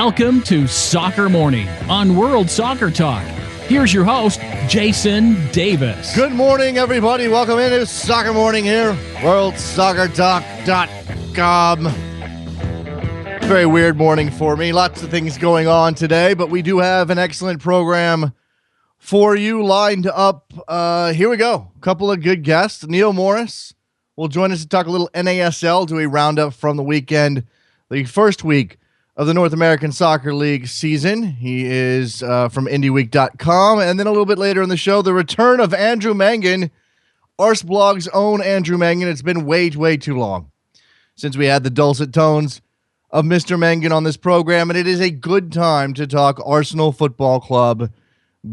Welcome to Soccer Morning on World Soccer Talk. Here's your host, Jason Davis. Good morning, everybody. Welcome into Soccer Morning here, worldsoccertalk.com. Very weird morning for me. Lots of things going on today, but we do have an excellent program for you lined up. Here we go. A couple of good guests. Neil Morris will join us to talk a little NASL, do a roundup from the weekend, the first week of the North American Soccer League season. He is from IndieWeek.com. And then a little bit later in the show, the return of Andrew Mangan, Arseblog's own Andrew Mangan. It's been way too long since we had the dulcet tones of Mr. Mangan on this program, and it is a good time to talk Arsenal Football Club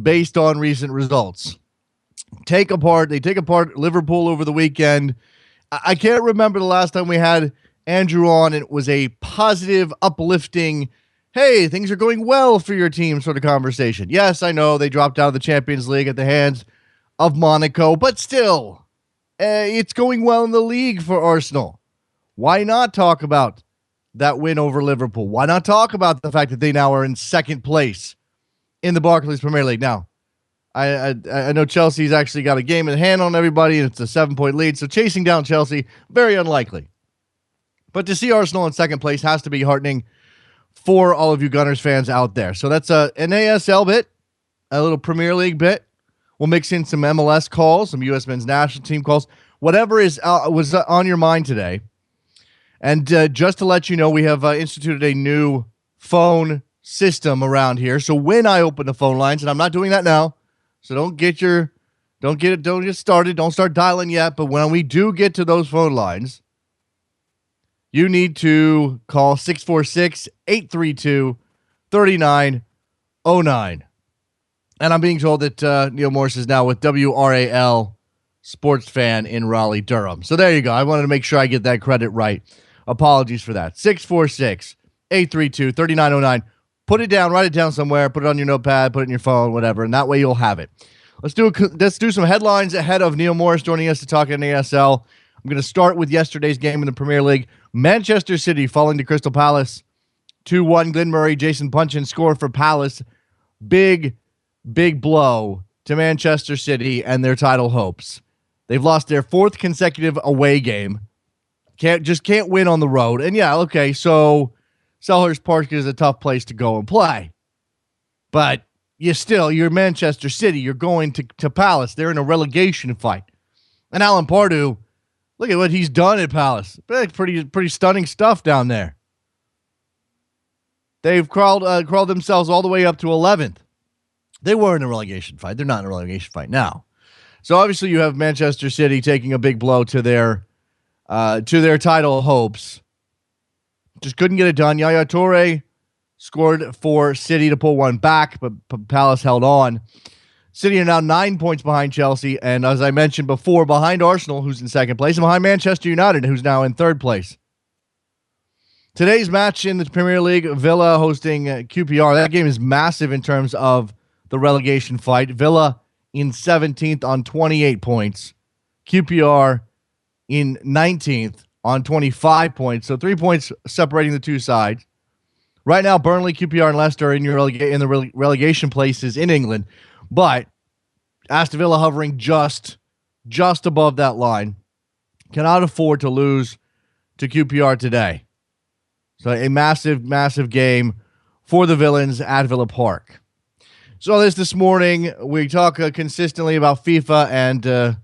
based on recent results. They take apart Liverpool over the weekend. I can't remember the last time we had Andrew on, it was a positive, uplifting, hey, things are going well for your team sort of conversation. Yes, I know they dropped out of the Champions League at the hands of Monaco, but still, it's going well in the league for Arsenal. Why not talk about that win over Liverpool? Why not talk about the fact that they now are in second place in the Barclays Premier League? Now, I know Chelsea's actually got a game in hand on everybody, and it's a 7-point lead, so chasing down Chelsea, very unlikely. But to see Arsenal in second place has to be heartening for all of you Gunners fans out there. So that's an NASL bit, a little Premier League bit. We'll mix in some MLS calls, some U.S. men's national team calls, whatever was on your mind today. And just to let you know, we have instituted a new phone system around here. So when I open the phone lines, and I'm not doing that now, so don't get started. Don't start dialing yet. But when we do get to those phone lines, you need to call 646-832-3909. And I'm being told that Neil Morris is now with WRAL Sports Fan in Raleigh-Durham. So there you go. I wanted to make sure I get that credit right. Apologies for that. 646-832-3909. Put it down. Write it down somewhere. Put it on your notepad. Put it in your phone, whatever. And that way you'll have it. Let's do some headlines ahead of Neil Morris joining us to talk NASL. I'm going to start with yesterday's game in the Premier League. Manchester City falling to Crystal Palace 2-1. Glenn Murray, Jason Punchin scored for Palace. Big blow to Manchester City and their title hopes. They've lost their fourth consecutive away game. Can't win on the road. And yeah, okay, so Selhurst Park is a tough place to go and play. But you're Manchester City. You're going to Palace. They're in a relegation fight. And Alan Pardew, look at what he's done at Palace. Pretty stunning stuff down there. They've crawled themselves all the way up to 11th. They were in a relegation fight. They're not in a relegation fight now. So obviously you have Manchester City taking a big blow to their title hopes. Just couldn't get it done. Yaya Toure scored for City to pull one back, but Palace held on. City are now 9 points behind Chelsea, and as I mentioned before, behind Arsenal, who's in second place, and behind Manchester United, who's now in third place. Today's match in the Premier League, Villa hosting QPR. That game is massive in terms of the relegation fight. Villa in 17th on 28 points. QPR in 19th on 25 points. So 3 points separating the two sides. Right now, Burnley, QPR, and Leicester are in the relegation places in England. But Aston Villa hovering just above that line. Cannot afford to lose to QPR today. So a massive game for the Villains at Villa Park. So this morning, we talk consistently about FIFA and the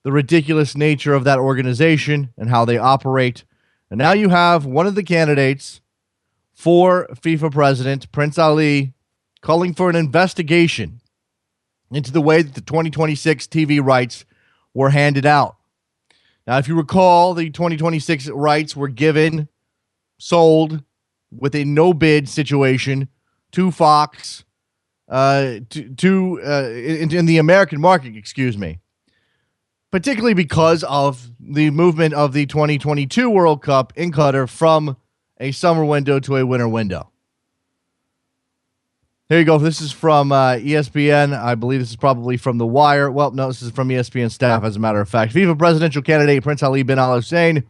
ridiculous nature of that organization and how they operate. And now you have one of the candidates for FIFA president, Prince Ali, calling for an investigation into the way that the 2026 TV rights were handed out. Now, if you recall, the 2026 rights were sold with a no-bid situation to Fox, in the American market, particularly because of the movement of the 2022 World Cup in Qatar from a summer window to a winter window. Here you go. This is from ESPN. I believe this is probably from The Wire. Well, no, this is from ESPN staff, as a matter of fact. FIFA presidential candidate Prince Ali bin Al Hussein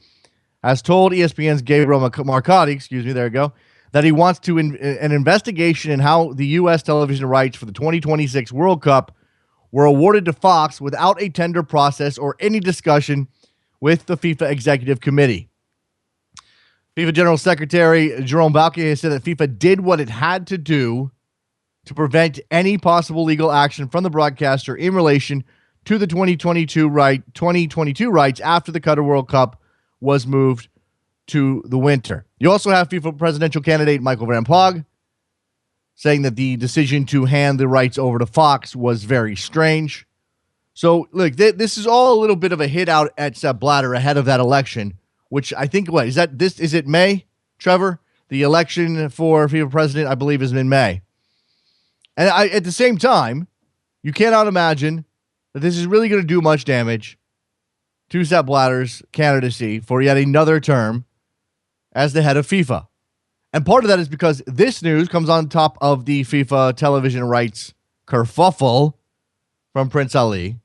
has told ESPN's Gabriel Marcotti, there you go, that he wants to an investigation in how the U.S. television rights for the 2026 World Cup were awarded to Fox without a tender process or any discussion with the FIFA Executive Committee. FIFA General Secretary Jerome Valcke has said that FIFA did what it had to do to prevent any possible legal action from the broadcaster in relation to the 2022 rights after the Qatar World Cup was moved to the winter. You also have FIFA presidential candidate Michael Van Pog saying that the decision to hand the rights over to Fox was very strange. So, look, this is all a little bit of a hit out at Sepp Blatter ahead of that election, which I think, is it May, Trevor? The election for FIFA president, I believe, is in May. And at the same time, you cannot imagine that this is really going to do much damage to Sepp Blatter's candidacy for yet another term as the head of FIFA. And part of that is because this news comes on top of the FIFA television rights kerfuffle from Prince Ali.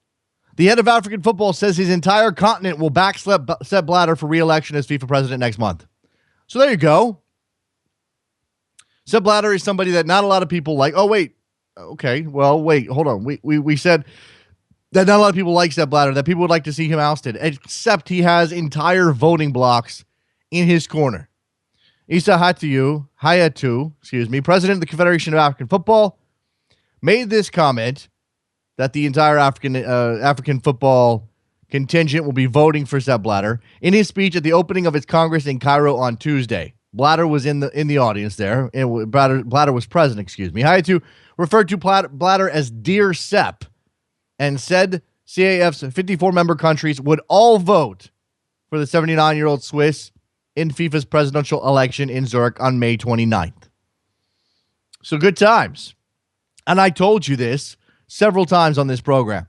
The head of African football says his entire continent will back Sepp Blatter for re-election as FIFA president next month. So there you go. Sepp Blatter is somebody that not a lot of people like. Oh, wait. Okay. Well, wait. Hold on. We said that not a lot of people like Sepp Blatter, that people would like to see him ousted, except he has entire voting blocks in his corner. Issa Hayatou, president of the Confederation of African Football, made this comment that the entire African football contingent will be voting for Sepp Blatter in his speech at the opening of its Congress in Cairo on Tuesday. Blatter was in the audience there. Blatter was present, excuse me. Hayatou referred to Blatter as Dear Sepp and said CAF's 54-member countries would all vote for the 79-year-old Swiss in FIFA's presidential election in Zurich on May 29th. So good times. And I told you this several times on this program.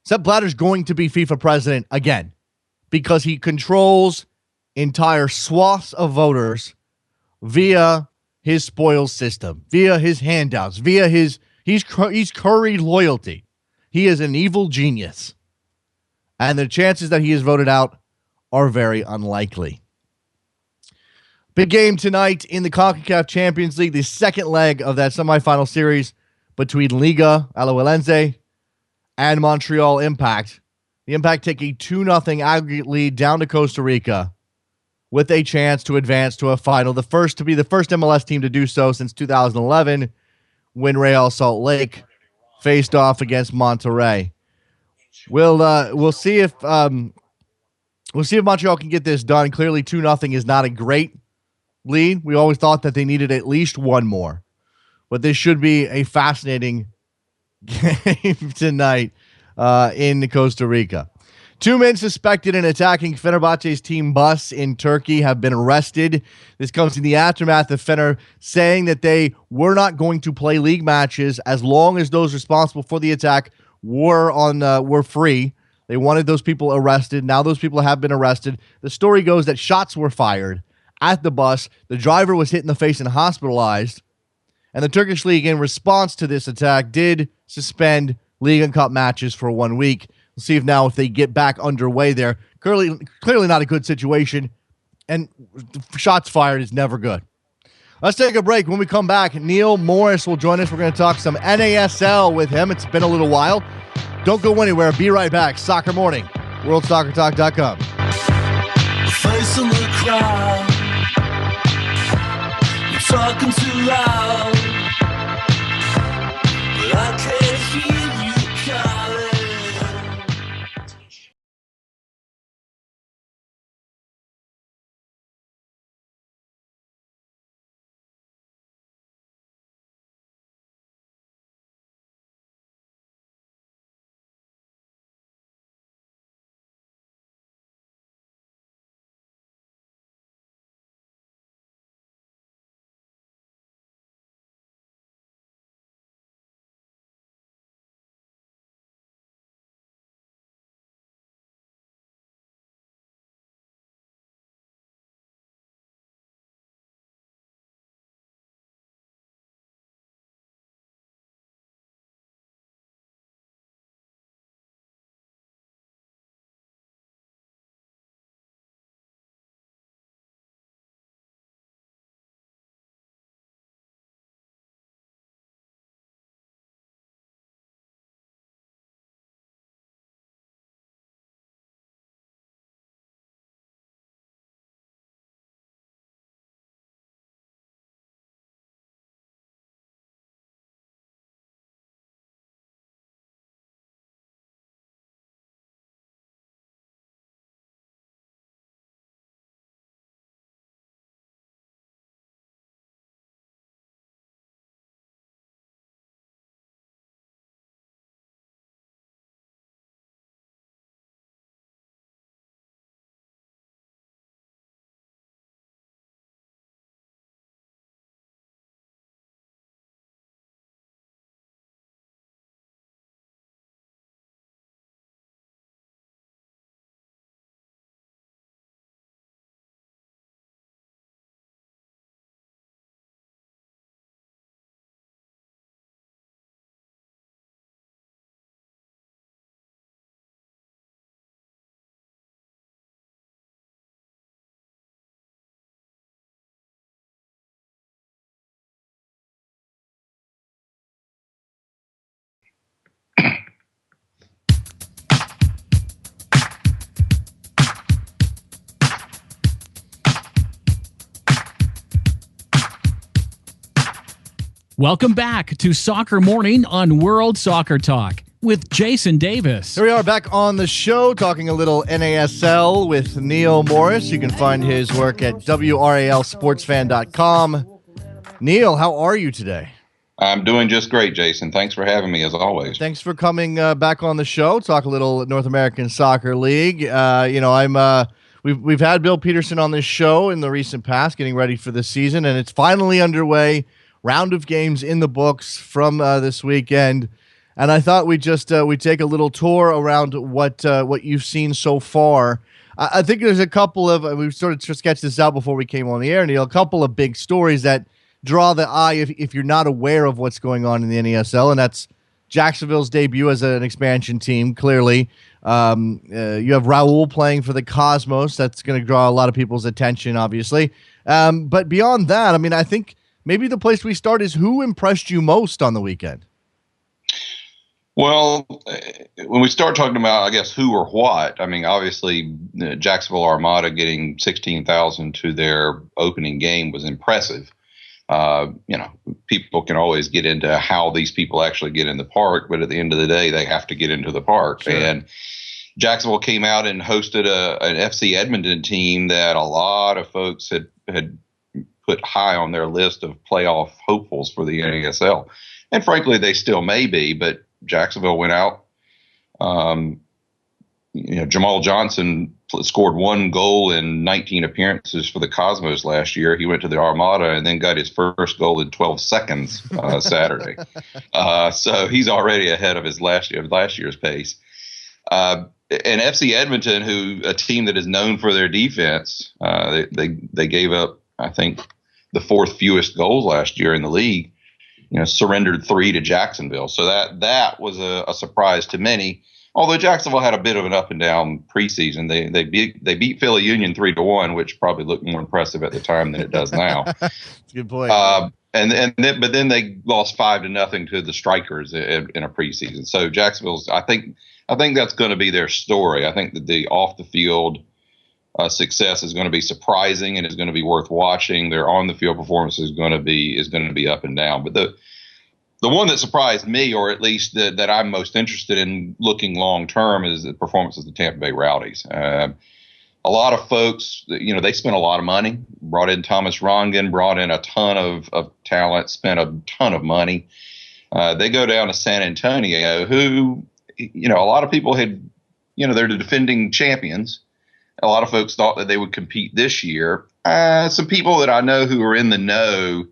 Sepp Blatter's going to be FIFA president again because he controls entire swaths of voters via his spoils system, via his handouts, via he's curried loyalty. He is an evil genius. And the chances that he is voted out are very unlikely. Big game tonight in the CONCACAF Champions League, the second leg of that semifinal series between Liga Alajuelense and Montreal Impact. The Impact take a 2-0 aggregate lead down to Costa Rica with a chance to advance to a final. The first MLS team to do so since 2011 when Real Salt Lake faced off against Monterrey. We'll see if Montreal can get this done. Clearly 2-0 is not a great lead. We always thought that they needed at least one more. But this should be a fascinating game tonight in Costa Rica. 2 men suspected in attacking Fenerbahce's team bus in Turkey have been arrested. This comes in the aftermath of Fener saying that they were not going to play league matches as long as those responsible for the attack were free. They wanted those people arrested. Now those people have been arrested. The story goes that shots were fired at the bus. The driver was hit in the face and hospitalized. And the Turkish league, in response to this attack, did suspend league and cup matches for 1 week. We'll see if they get back underway there. Clearly not a good situation, and shots fired is never good. Let's take a break. When we come back, Neil Morris will join us. We're going to talk some NASL with him. It's been a little while. Don't go anywhere. Be right back. Soccer Morning, WorldSoccerTalk.com. Face in the crowd, you're talking too loud, but I can't hear you calling. Welcome back to Soccer Morning on World Soccer Talk with Jason Davis. Here we are back on the show talking a little NASL with Neil Morris. You can find his work at WRALSportsFan.com. Neil, how are you today? I'm doing just great, Jason. Thanks for having me, as always. Thanks for coming back on the show. Talk a little North American Soccer League. We've had Bill Peterson on this show in the recent past, getting ready for the season, and it's finally underway. Round of games in the books from this weekend, and I thought we'd take a little tour around what you've seen so far. I think there's a couple of we've sort of sketched this out before we came on the air, Neil. A couple of big stories that draw the eye if you're not aware of what's going on in the NASL, and that's Jacksonville's debut as an expansion team. Clearly, you have Raul playing for the Cosmos. That's going to draw a lot of people's attention, obviously. But beyond that, I mean, I think maybe the place we start is who impressed you most on the weekend? Well, when we start talking about, I guess, who or what, I mean, obviously, Jacksonville Armada getting 16,000 to their opening game was impressive. People can always get into how these people actually get in the park, but at the end of the day, they have to get into the park. Sure. And Jacksonville came out and hosted an FC Edmonton team that a lot of folks had put high on their list of playoff hopefuls for the NASL. And frankly, they still may be, but Jacksonville went out. Jamal Johnson scored 1 goal in 19 appearances for the Cosmos last year. He went to the Armada and then got his first goal in 12 seconds Saturday. So he's already ahead of his last year's pace. And FC Edmonton, a team that is known for their defense, they gave up, I think, the 4th fewest goals last year in the league. Surrendered 3 to Jacksonville. So that was a surprise to many. Although Jacksonville had a bit of an up and down preseason, they beat Philly Union 3-1, which probably looked more impressive at the time than it does now. That's a good point. But then they lost 5-0 to the Strikers in a preseason. So Jacksonville's, I think that's going to be their story. I think that the off the field success is going to be surprising and is going to be worth watching. Their on the field performance is going to be up and down. But the one that surprised me, or at least that I'm most interested in looking long term, is the performance of the Tampa Bay Rowdies. A lot of folks, they spent a lot of money, brought in Thomas Rongen, brought in a ton of talent, spent a ton of money. They go down to San Antonio, who, a lot of people had, they're the defending champions. A lot of folks thought that they would compete this year. Some people that I know who are in the know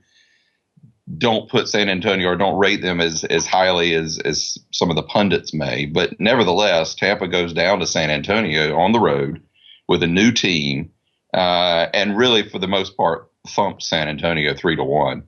don't put San Antonio or don't rate them as highly as some of the pundits may. But nevertheless, Tampa goes down to San Antonio on the road with a new team and really, for the most part, thumps San Antonio 3-1.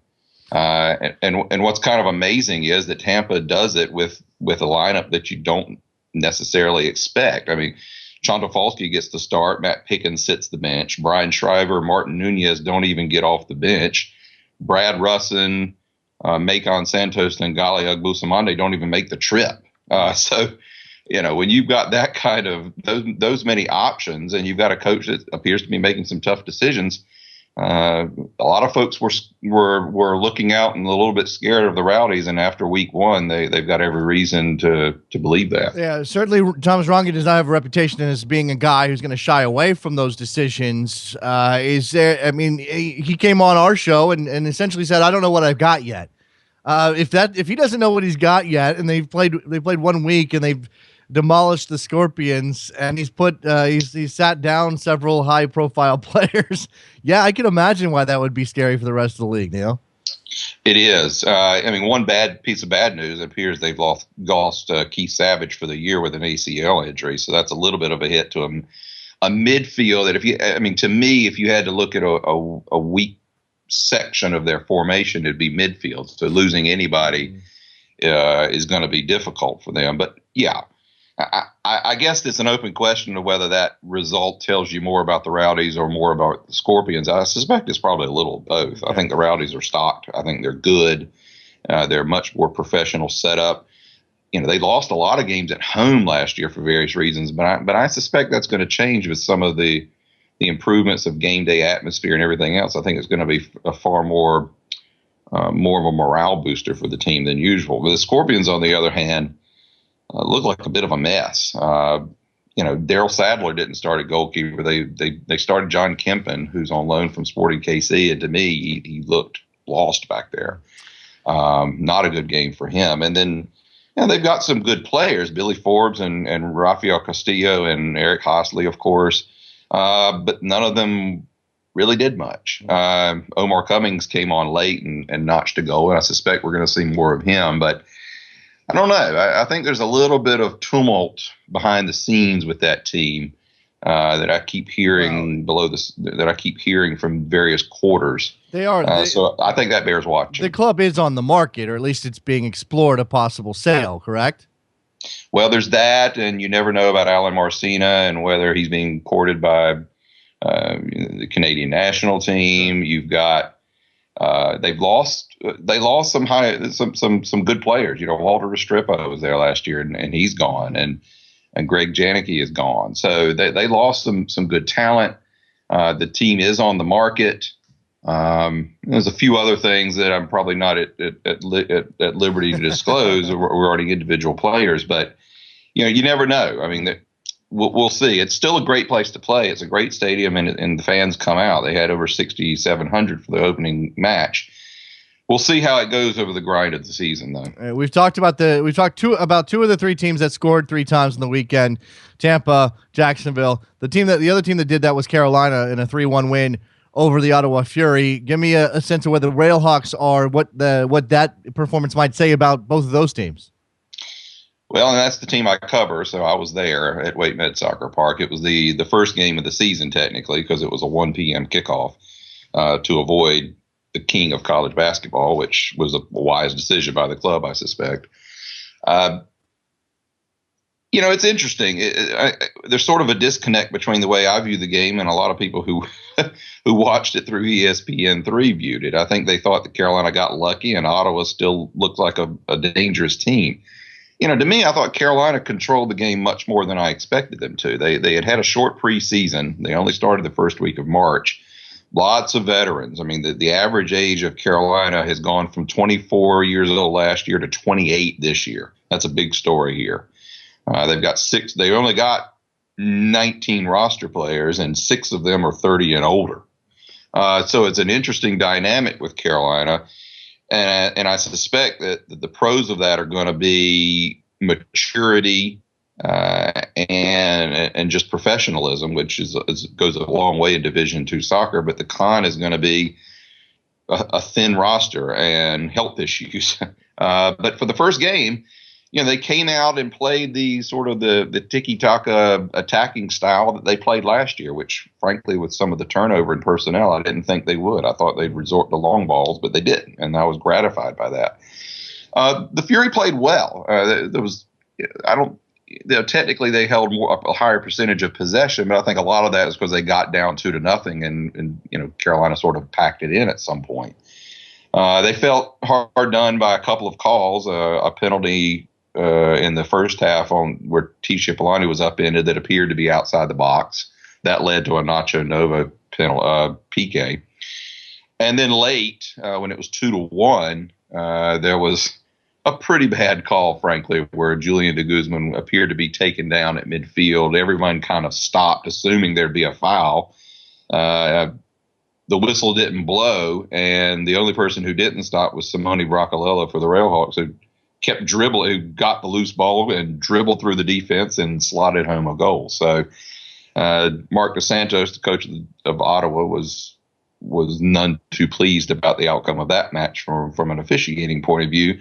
And what's kind of amazing is that Tampa does it with a lineup that you don't necessarily expect. I mean, Chantafalski gets the start. Matt Pickens sits the bench. Brian Shriver, Martin Nunez don't even get off the bench. Brad Russin, Macon Santos, and Gali Agbusamande don't even make the trip. So, when you've got that kind of those many options, and you've got a coach that appears to be making some tough decisions, a lot of folks were looking out and a little bit scared of the Rowdies. And after week 1, they've got every reason to believe that. Yeah, certainly Thomas Rongen does not have a reputation as being a guy who's going to shy away from those decisions. He came on our show and essentially said, "I don't know what I've got yet." If he doesn't know what he's got yet, and they played 1 week and they've demolished the Scorpions, and he's sat down several high profile players. Yeah, I can imagine why that would be scary for the rest of the league, Neil. It is. One bad piece of bad news, it appears they've lost Keith Savage for the year with an ACL injury. So that's a little bit of a hit to him. A midfield that to me, if you had to look at a weak section of their formation, it'd be midfield. So losing anybody is going to be difficult for them. But yeah, I guess it's an open question of whether that result tells you more about the Rowdies or more about the Scorpions. I suspect it's probably a little of both. I think the Rowdies are stocked. I think they're good. They're much more professional setup. They lost a lot of games at home last year for various reasons, but I suspect that's going to change with some of the improvements of game day atmosphere and everything else. I think it's going to be a far more more of a morale booster for the team than usual. But the Scorpions, on the other hand, look like a bit of a mess. Daryl Sadler didn't start at goalkeeper. They started John Kempen, who's on loan from Sporting KC, and to me, he looked lost back there. Not a good game for him. And then they've got some good players, Billy Forbes and Rafael Castillo and Eric Hostley, of course, but none of them really did much. Omar Cummings came on late and notched a goal, and I suspect we're going to see more of him, but I don't know. I think there's a little bit of tumult behind the scenes with that team that I keep hearing that I keep hearing from various quarters. So I think that bears watching. The club is on the market, or at least it's being explored a possible sale, correct? Well, there's that, and you never know about Alan Marcina and whether he's being courted by the Canadian national team. You've got they lost some good players. Walter Restrepo was there last year, and he's gone, and Greg Janicki is gone. So they lost some good talent. The team is on the market. There's a few other things that I'm probably not at liberty to disclose regarding individual players, but you never know. I mean, we'll see. It's still a great place to play. It's a great stadium, and the fans come out. They had over 6,700 for the opening match. We'll see how it goes over the grind of the season, though. We've talked about two of the three teams that scored 3 times in the weekend: Tampa, Jacksonville. The other team that did that was Carolina in a 3-1 win over the Ottawa Fury. Give me a sense of where the Railhawks are, what that performance might say about both of those teams. Well, and that's the team I cover, so I was there at Wake Med Soccer Park. It was the first game of the season, technically, because it was a 1 p.m. kickoff to avoid the king of college basketball, which was a wise decision by the club, I suspect. It's interesting. There's sort of a disconnect between the way I view the game and a lot of people who who watched it through ESPN3 viewed it. I think they thought that Carolina got lucky and Ottawa still looked like a dangerous team. To me, I thought Carolina controlled the game much more than I expected them to. They had a short preseason. They only started the first week of March. Lots of veterans. I mean, the average age of Carolina has gone from 24 years old last year to 28 this year. That's a big story here. They've got 6. They only got 19 roster players, and 6 of them are 30 and older. So it's an interesting dynamic with Carolina. And I suspect that the pros of that are going to be maturity and just professionalism, which goes a long way in Division II soccer. But the con is going to be a thin roster and health issues. But for the first game, they came out and played the sort of the tiki-taka attacking style that they played last year, which, frankly, with some of the turnover in personnel, I didn't think they would. I thought they'd resort to long balls, but they didn't, and I was gratified by that. The Fury played well. Technically they held a higher percentage of possession, but I think a lot of that is because they got down 2-0, and Carolina sort of packed it in at some point. They felt hard done by a couple of calls, a penalty in the first half on where T. Cipollone was upended that appeared to be outside the box. That led to a Nacho Nova PK. And then late, when it was 2-1, there was a pretty bad call, frankly, where Julian de Guzman appeared to be taken down at midfield. Everyone kind of stopped, assuming there'd be a foul. The whistle didn't blow, and the only person who didn't stop was Simone Bracalello for the Railhawks, who kept dribbling, who got the loose ball and dribbled through the defense and slotted home a goal. So Mark DeSantos, the coach of Ottawa, was none too pleased about the outcome of that match from an officiating point of view.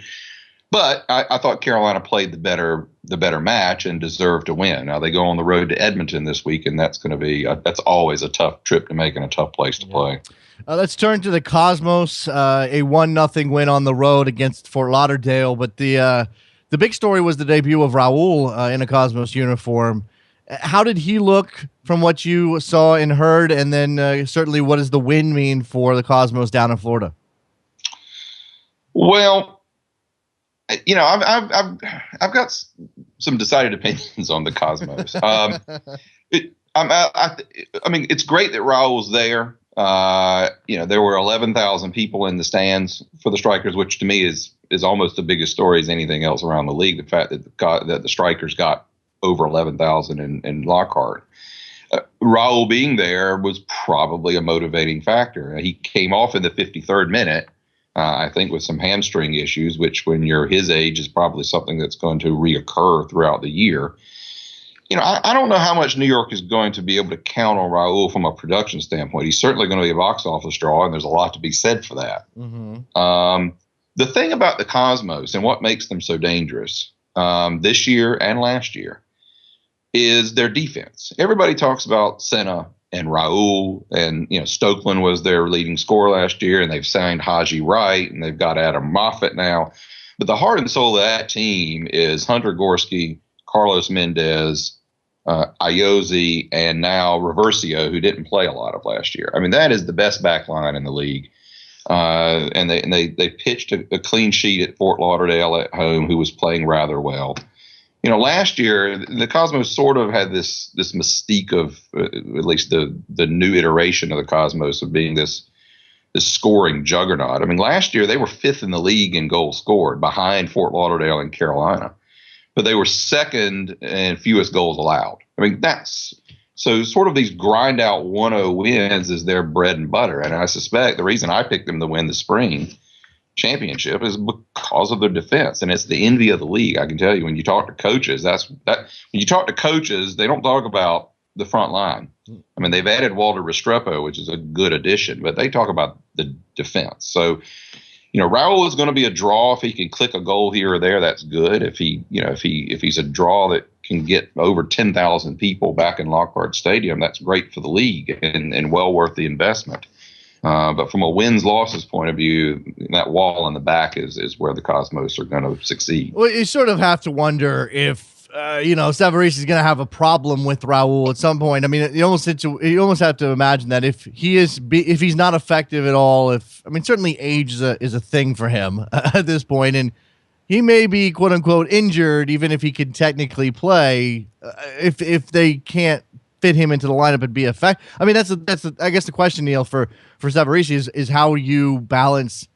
But I thought Carolina played the better match and deserved to win. Now they go on the road to Edmonton this week, and that's going to be that's always a tough trip to make and a tough place to play. Let's turn to the Cosmos, a 1-0 win on the road against Fort Lauderdale. But the big story was the debut of Raul in a Cosmos uniform. How did he look from what you saw and heard? And then certainly, what does the win mean for the Cosmos down in Florida? Well, I've got some decided opinions on the Cosmos. I mean, it's great that Raul's there. There were 11,000 people in the stands for the Strikers, which to me is almost the biggest story as anything else around the league. The fact that the Strikers got over 11,000 in Lockhart. Raul being there was probably a motivating factor. He came off in the 53rd minute, I think, with some hamstring issues, which when you're his age is probably something that's going to reoccur throughout the year. I don't know how much New York is going to be able to count on Raul from a production standpoint. He's certainly going to be a box office draw, and there's a lot to be said for that. Mm-hmm. The thing about the Cosmos and what makes them so dangerous this year and last year is their defense. Everybody talks about Senna and Raul, and Stokeland was their leading scorer last year, and they've signed Haji Wright, and they've got Adam Moffat now. But the heart and soul of that team is Hunter Gorski, Carlos Mendez, Iosi, and now Reversio, who didn't play a lot of last year. I mean, that is the best back line in the league. And they pitched a clean sheet at Fort Lauderdale at home, who was playing rather well. Last year the Cosmos sort of had this mystique of at least the new iteration of the Cosmos of being this scoring juggernaut. I mean, last year they were 5th in the league in goals scored, behind Fort Lauderdale and Carolina, but they were 2nd in fewest goals allowed. I mean, that's so sort of these grind out 1-0 wins is their bread and butter. And I suspect the reason I picked them to win the spring championship is because of their defense, and it's the envy of the league. I can tell you, when you talk to coaches, when you talk to coaches, they don't talk about the front line. I mean, they've added Walter Restrepo, which is a good addition, but they talk about the defense. So, Raul is going to be a draw. If he can click a goal here or there, that's good. If he's a draw that can get over 10,000 people back in Lockhart Stadium, that's great for the league and well worth the investment. But from a wins-losses point of view, that wall in the back is where the Cosmos are going to succeed. Well, you sort of have to wonder if, Savarese is going to have a problem with Raul at some point. I mean, you almost have to imagine that if he's not effective at all, certainly age is a thing for him at this point, and he may be quote unquote injured, even if he can technically play, if they can't fit him into the lineup and be effective. I mean, that's I guess the question, Neil, for Savarese is how you balance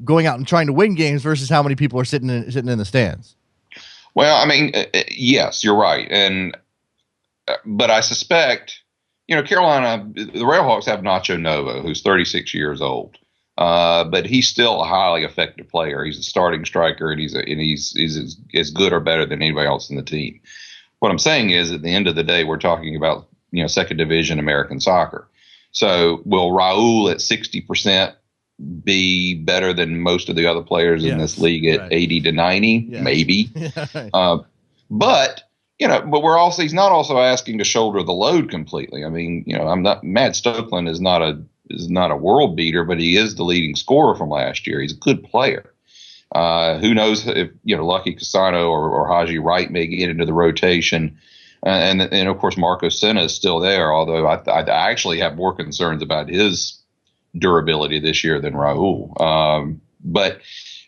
going out and trying to win games versus how many people are sitting in the stands. Well, I mean, yes, you're right, but I suspect Carolina, the Railhawks have Nacho Novo, who's 36 years old, but he's still a highly effective player. He's a starting striker, and he's as good or better than anybody else in the team. What I'm saying is, at the end of the day, we're talking about second division American soccer. So will Raul at 60% be better than most of the other players in this league at 80 to 90? Yes. Maybe. But he's not also asking to shoulder the load completely. I mean, Matt Stokeland is not a world beater, but he is the leading scorer from last year. He's a good player. Who knows if Lucky Cassano or Haji Wright may get into the rotation, and of course Marco Senna is still there. Although I actually have more concerns about his durability this year than Raul. But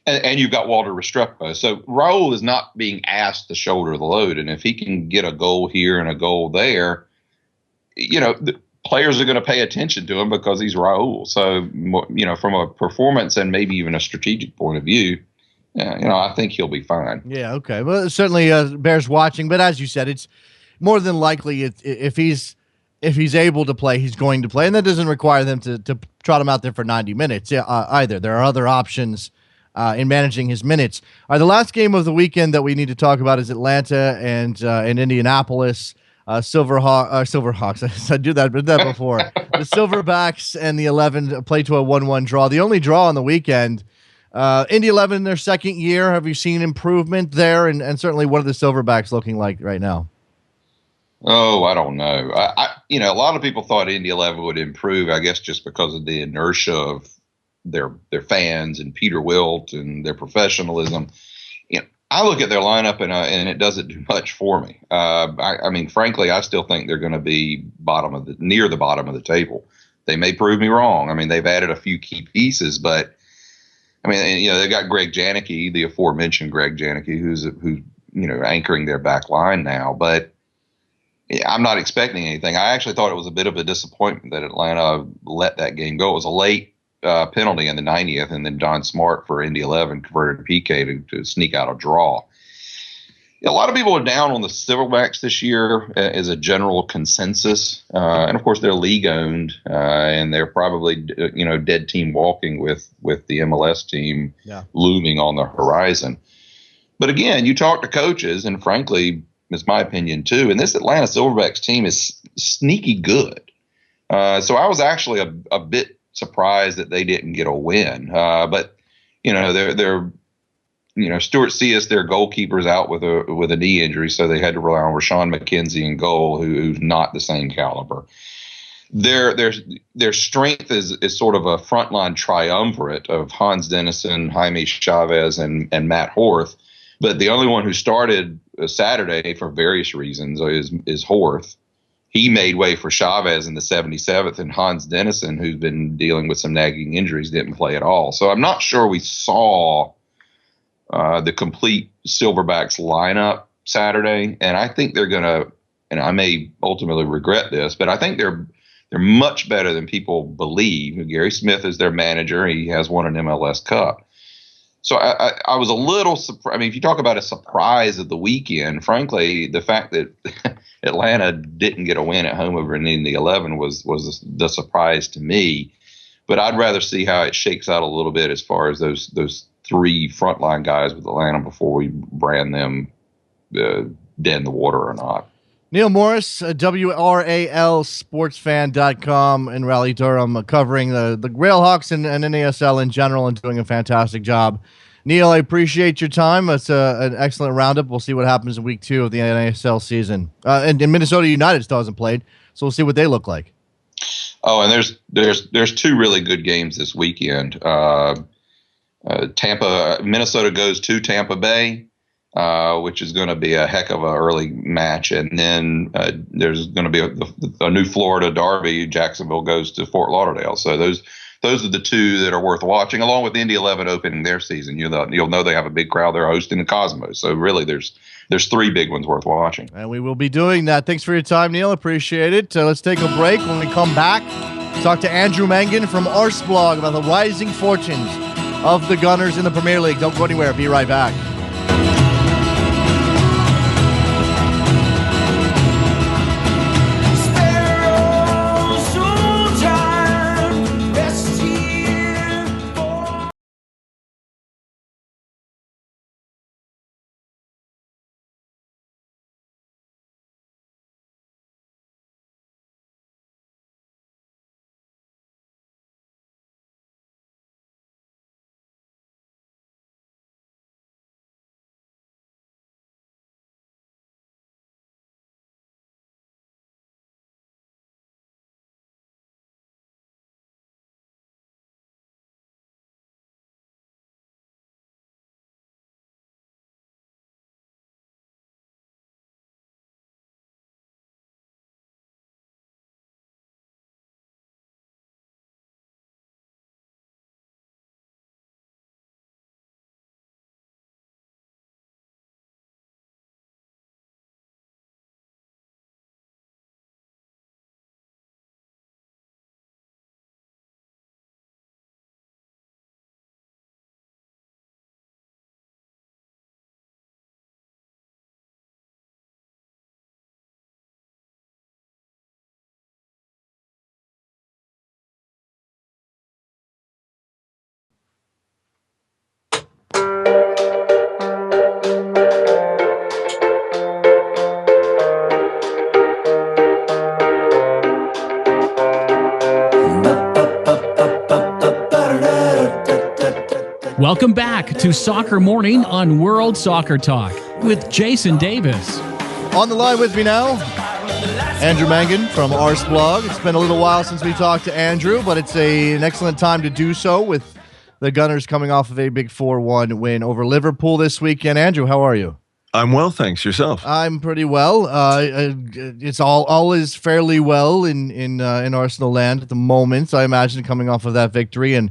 you've got Walter Restrepo, so Raul is not being asked to shoulder the load, and if he can get a goal here and a goal there, the players are going to pay attention to him because he's Raul. So from a performance and maybe even a strategic point of view, I think he'll be fine. Yeah, okay. Well, it certainly bears watching. But as you said, it's more than likely if he's able to play, he's going to play, and that doesn't require them to trot him out there for 90 minutes either. There are other options in managing his minutes. All right, the last game of the weekend that we need to talk about is Atlanta and Indianapolis. Silverhawks. I did that before. The Silverbacks and the 11 play to a 1-1 draw. The only draw on the weekend. Indy 11 in their second year. Have you seen improvement there? And certainly, what are the Silverbacks looking like right now? Oh, I don't know. A lot of people thought Indy 11 would improve, I guess, just because of the inertia of their fans and Peter Wilt and their professionalism. I look at their lineup and it doesn't do much for me. I mean, frankly, I still think they're going to be near the bottom of the table. They may prove me wrong. I mean, they've added a few key pieces, but I mean, they got Greg Janicki, the aforementioned Greg Janicki, who's anchoring their back line now. But I'm not expecting anything. I actually thought it was a bit of a disappointment that Atlanta let that game go. It was a late penalty in the 90th, and then Don Smart for Indy 11 converted a PK to sneak out a draw. A lot of people are down on the Silverbacks this year as a general consensus. And, of course, they're league-owned, and they're probably, dead team walking with the MLS team looming on the horizon. But, again, you talk to coaches, and, frankly, it's my opinion, too, and this Atlanta Silverbacks team is sneaky good. So I was actually a bit surprised that they didn't get a win. But, they're Stuart Cias, their goalkeeper's out with a knee injury, so they had to rely on Rashawn McKenzie in goal, who's not the same caliber. Their strength is sort of a frontline triumvirate of Hans Dennison, Jaime Chavez, and Matt Horth. But the only one who started Saturday for various reasons is Horth. He made way for Chavez in the 77th, and Hans Dennison, who's been dealing with some nagging injuries, didn't play at all. So I'm not sure we saw the complete Silverbacks lineup Saturday, and I think they're going to, and I may ultimately regret this, but I think they're much better than people believe. Gary Smith is their manager. He has won an MLS Cup. So I was a little surprised. I mean, if you talk about a surprise of the weekend, frankly, the fact that Atlanta didn't get a win at home over in Indy 11 was the surprise to me. But I'd rather see how it shakes out a little bit as far as those three frontline guys with Atlanta before we brand them dead in the water or not. Neil Morris, WRAL sportsfan.com in Raleigh, Durham, covering the Railhawks and NASL in general and doing a fantastic job. Neil, I appreciate your time. It's an excellent roundup. We'll see what happens in week 2 of the NASL season. And Minnesota United still hasn't played, so we'll see what they look like. Oh, and there's 2 really good games this weekend. Minnesota goes to Tampa Bay, which is going to be a heck of an early match. And then there's going to be a new Florida derby. Jacksonville goes to Fort Lauderdale. So those are the 2 that are worth watching, along with Indy 11 opening their season. You'll know they have a big crowd. They're hosting the Cosmos. So really there's 3 big ones worth watching. And we will be doing that. Thanks for your time, Neil. Appreciate it. Let's take a break. When we come back, talk to Andrew Mangan from Arseblog about the rising fortunes of the Gunners in the Premier League. Don't go anywhere. Be right back. Welcome back to Soccer Morning on World Soccer Talk with Jason Davis. On the line with me now, Andrew Mangan from Arseblog. It's been a little while since we talked to Andrew, but it's an excellent time to do so with the Gunners coming off of a big 4-1 win over Liverpool this weekend. Andrew, how are you? I'm well, thanks. Yourself? I'm pretty well. It's all is fairly well in Arsenal land at the moment, I imagine, coming off of that victory. And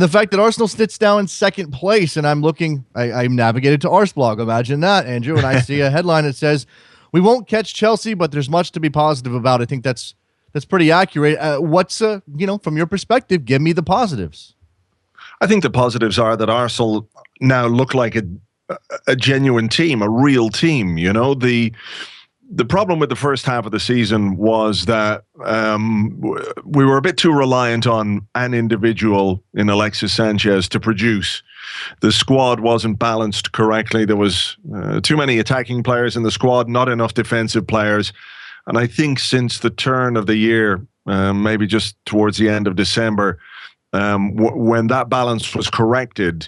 the fact that Arsenal sits down in second place, and I'm navigated to Arseblog. Imagine that, Andrew, and I see a headline that says, We won't catch Chelsea, but there's much to be positive about. I think that's pretty accurate. What's from your perspective? Give me the positives. I think the positives are that Arsenal now look like a genuine team, a real team. You know, the problem with the first half of the season was that we were a bit too reliant on an individual in Alexis Sanchez to produce. The squad wasn't balanced correctly. There was too many attacking players in the squad, not enough defensive players. And I think since the turn of the year, maybe just towards the end of December, when that balance was corrected,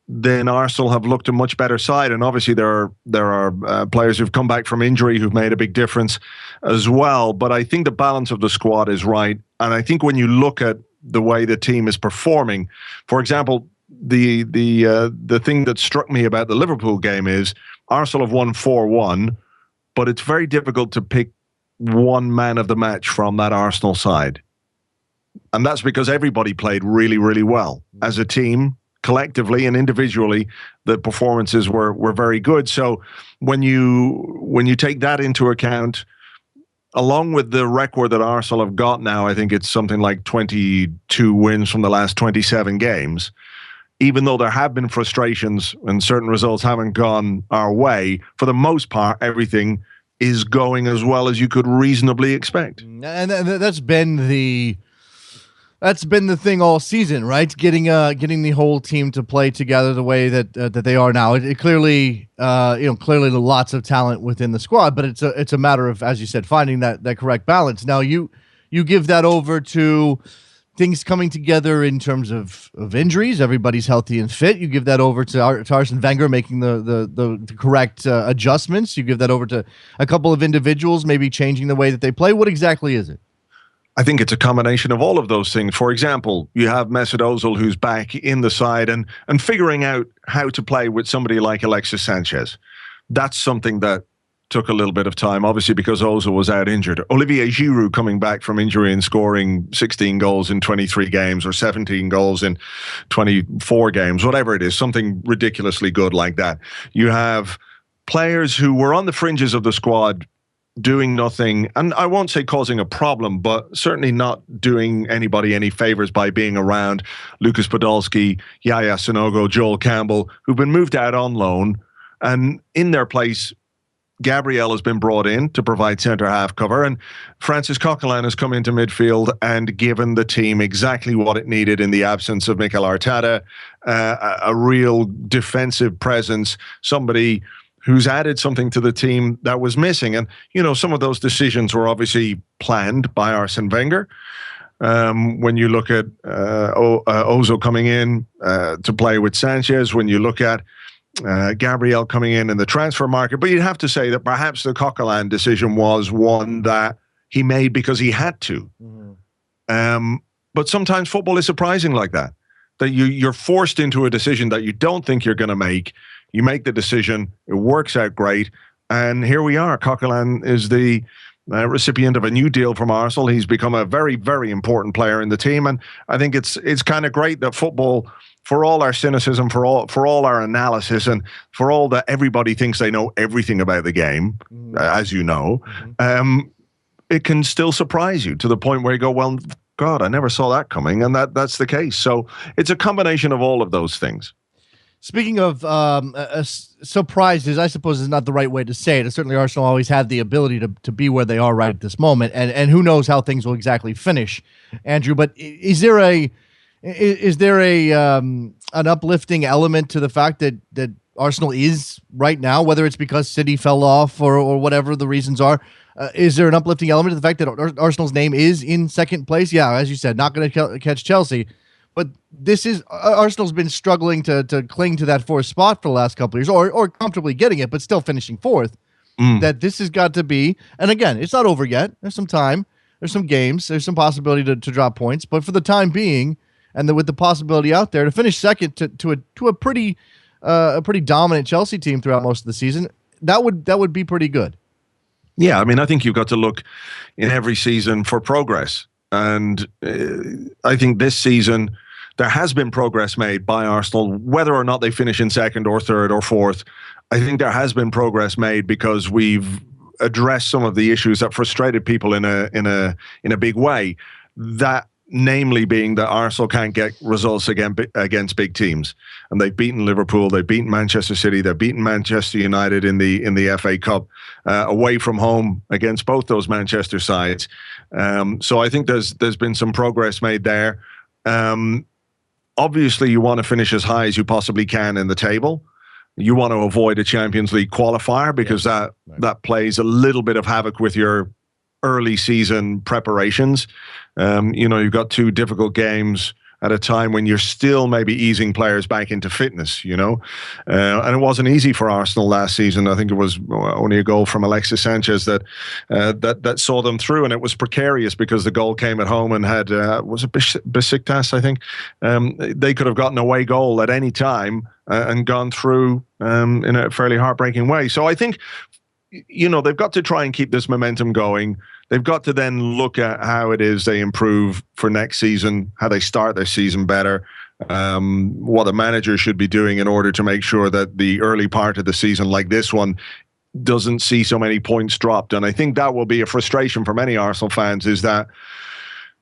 then Arsenal have looked a much better side. And obviously there are players who've come back from injury who've made a big difference as well. But I think the balance of the squad is right. And I think when you look at the way the team is performing, for example, the thing that struck me about the Liverpool game is Arsenal have won 4-1, but it's very difficult to pick one man of the match from that Arsenal side. And that's because everybody played really, really well. As a team, collectively and individually, the performances were very good. So when you take that into account, along with the record that Arsenal have got now, I think it's something like 22 wins from the last 27 games. Even though there have been frustrations and certain results haven't gone our way, for the most part, everything is going as well as you could reasonably expect. And that's been the thing all season, right? Getting the whole team to play together the way that they are now. It clearly, clearly lots of talent within the squad, but it's a matter of, as you said, finding that correct balance. Now you give that over to things coming together in terms of injuries. Everybody's healthy and fit. You give that over to Arsene Wenger making the correct adjustments. You give that over to a couple of individuals maybe changing the way that they play. What exactly is it? I think it's a combination of all of those things. For example, you have Mesut Ozil who's back in the side and figuring out how to play with somebody like Alexis Sanchez. That's something that took a little bit of time, obviously, because Ozil was out injured. Olivier Giroud coming back from injury and scoring 16 goals in 23 games or 17 goals in 24 games, whatever it is, something ridiculously good like that. You have players who were on the fringes of the squad doing nothing, and I won't say causing a problem, but certainly not doing anybody any favors by being around. Lucas Podolski, Yaya Sanogo, Joel Campbell, who've been moved out on loan, and in their place, Gabriel has been brought in to provide centre-half cover, and Francis Coquelin has come into midfield and given the team exactly what it needed in the absence of Mikel Arteta, a real defensive presence, somebody who's added something to the team that was missing. And, some of those decisions were obviously planned by Arsene Wenger. When you look at Ozil coming in to play with Sanchez, when you look at Gabriel coming in the transfer market, but you'd have to say that perhaps the Coquelin decision was one that he made because he had to. Mm-hmm. But sometimes football is surprising like that you're forced into a decision that you don't think you're going to make. You make the decision, it works out great, and here we are. Coquelin is the recipient of a new deal from Arsenal. He's become a very, very important player in the team, and I think it's kind of great that football, for all our cynicism, for all our analysis, and for all that everybody thinks they know everything about the game, as you know, it can still surprise you to the point where you go, well, God, I never saw that coming, and that's the case. So it's a combination of all of those things. Speaking of surprises, I suppose is not the right way to say it. Certainly Arsenal always had the ability to be where they are right at this moment, and who knows how things will exactly finish, Andrew. But is there an uplifting element to the fact that Arsenal is right now, whether it's because City fell off or whatever the reasons are? Is there an uplifting element to the fact that Arsenal's name is in second place? Yeah, as you said, not going to catch Chelsea. But this is Arsenal's been struggling to cling to that fourth spot for the last couple of years, or comfortably getting it, but still finishing fourth. That this has got to be, and again, it's not over yet. There's some time. There's some games. There's some possibility to drop points. But for the time being, and with the possibility out there to finish second to a pretty dominant Chelsea team throughout most of the season, that would be pretty good. Yeah, I mean, I think you've got to look in every season for progress, and I think this season there has been progress made by Arsenal, whether or not they finish in second or third or fourth. I think there has been progress made because we've address some of the issues that frustrated people in a big way. That, namely, being that Arsenal can't get results against big teams, and they've beaten Liverpool, they've beaten Manchester City, they've beaten Manchester United in the FA Cup away from home against both those Manchester sides. So I think there's been some progress made there. Obviously, you want to finish as high as you possibly can in the table. You want to avoid a Champions League qualifier because that plays a little bit of havoc with your early season preparations. You've got 2 difficult games at a time when you're still maybe easing players back into fitness, and it wasn't easy for Arsenal last season. I think it was only a goal from Alexis Sanchez that saw them through, and it was precarious because the goal came at home and had was it Besiktas, I think. They could have gotten an away goal at any time and gone through in a fairly heartbreaking way. So I think they've got to try and keep this momentum going. They've got to then look at how it is they improve for next season, how they start their season better, what the manager should be doing in order to make sure that the early part of the season, like this one, doesn't see so many points dropped. And I think that will be a frustration for many Arsenal fans, is that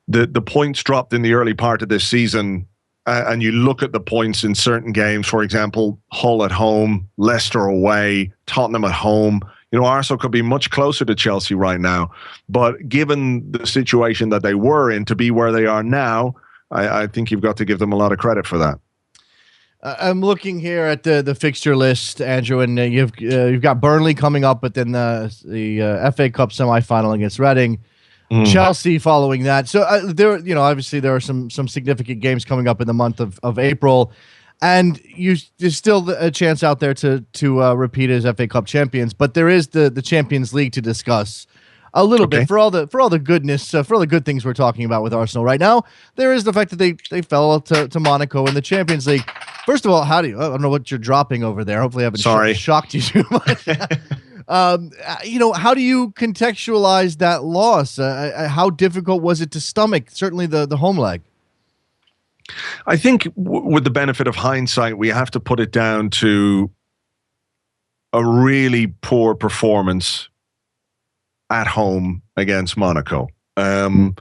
the points dropped in the early part of this season, and you look at the points in certain games, for example, Hull at home, Leicester away, Tottenham at home. Arsenal could be much closer to Chelsea right now. But given the situation that they were in, to be where they are now, I think you've got to give them a lot of credit for that. I'm looking here at the fixture list, Andrew, and you've got Burnley coming up, but then the FA Cup semifinal against Reading, Chelsea following that. So obviously there are some significant games coming up in the month of April. And there's still a chance out there to repeat as FA Cup champions, but there is the Champions League to discuss a little bit for all the goodness, for all the good things we're talking about with Arsenal right now. There is the fact that they fell to Monaco in the Champions League. First of all, I don't know what you're dropping over there. Hopefully, I haven't shocked you too much. How do you contextualize that loss? How difficult was it to stomach? Certainly the home leg. I think with the benefit of hindsight, we have to put it down to a really poor performance at home against Monaco. Olivier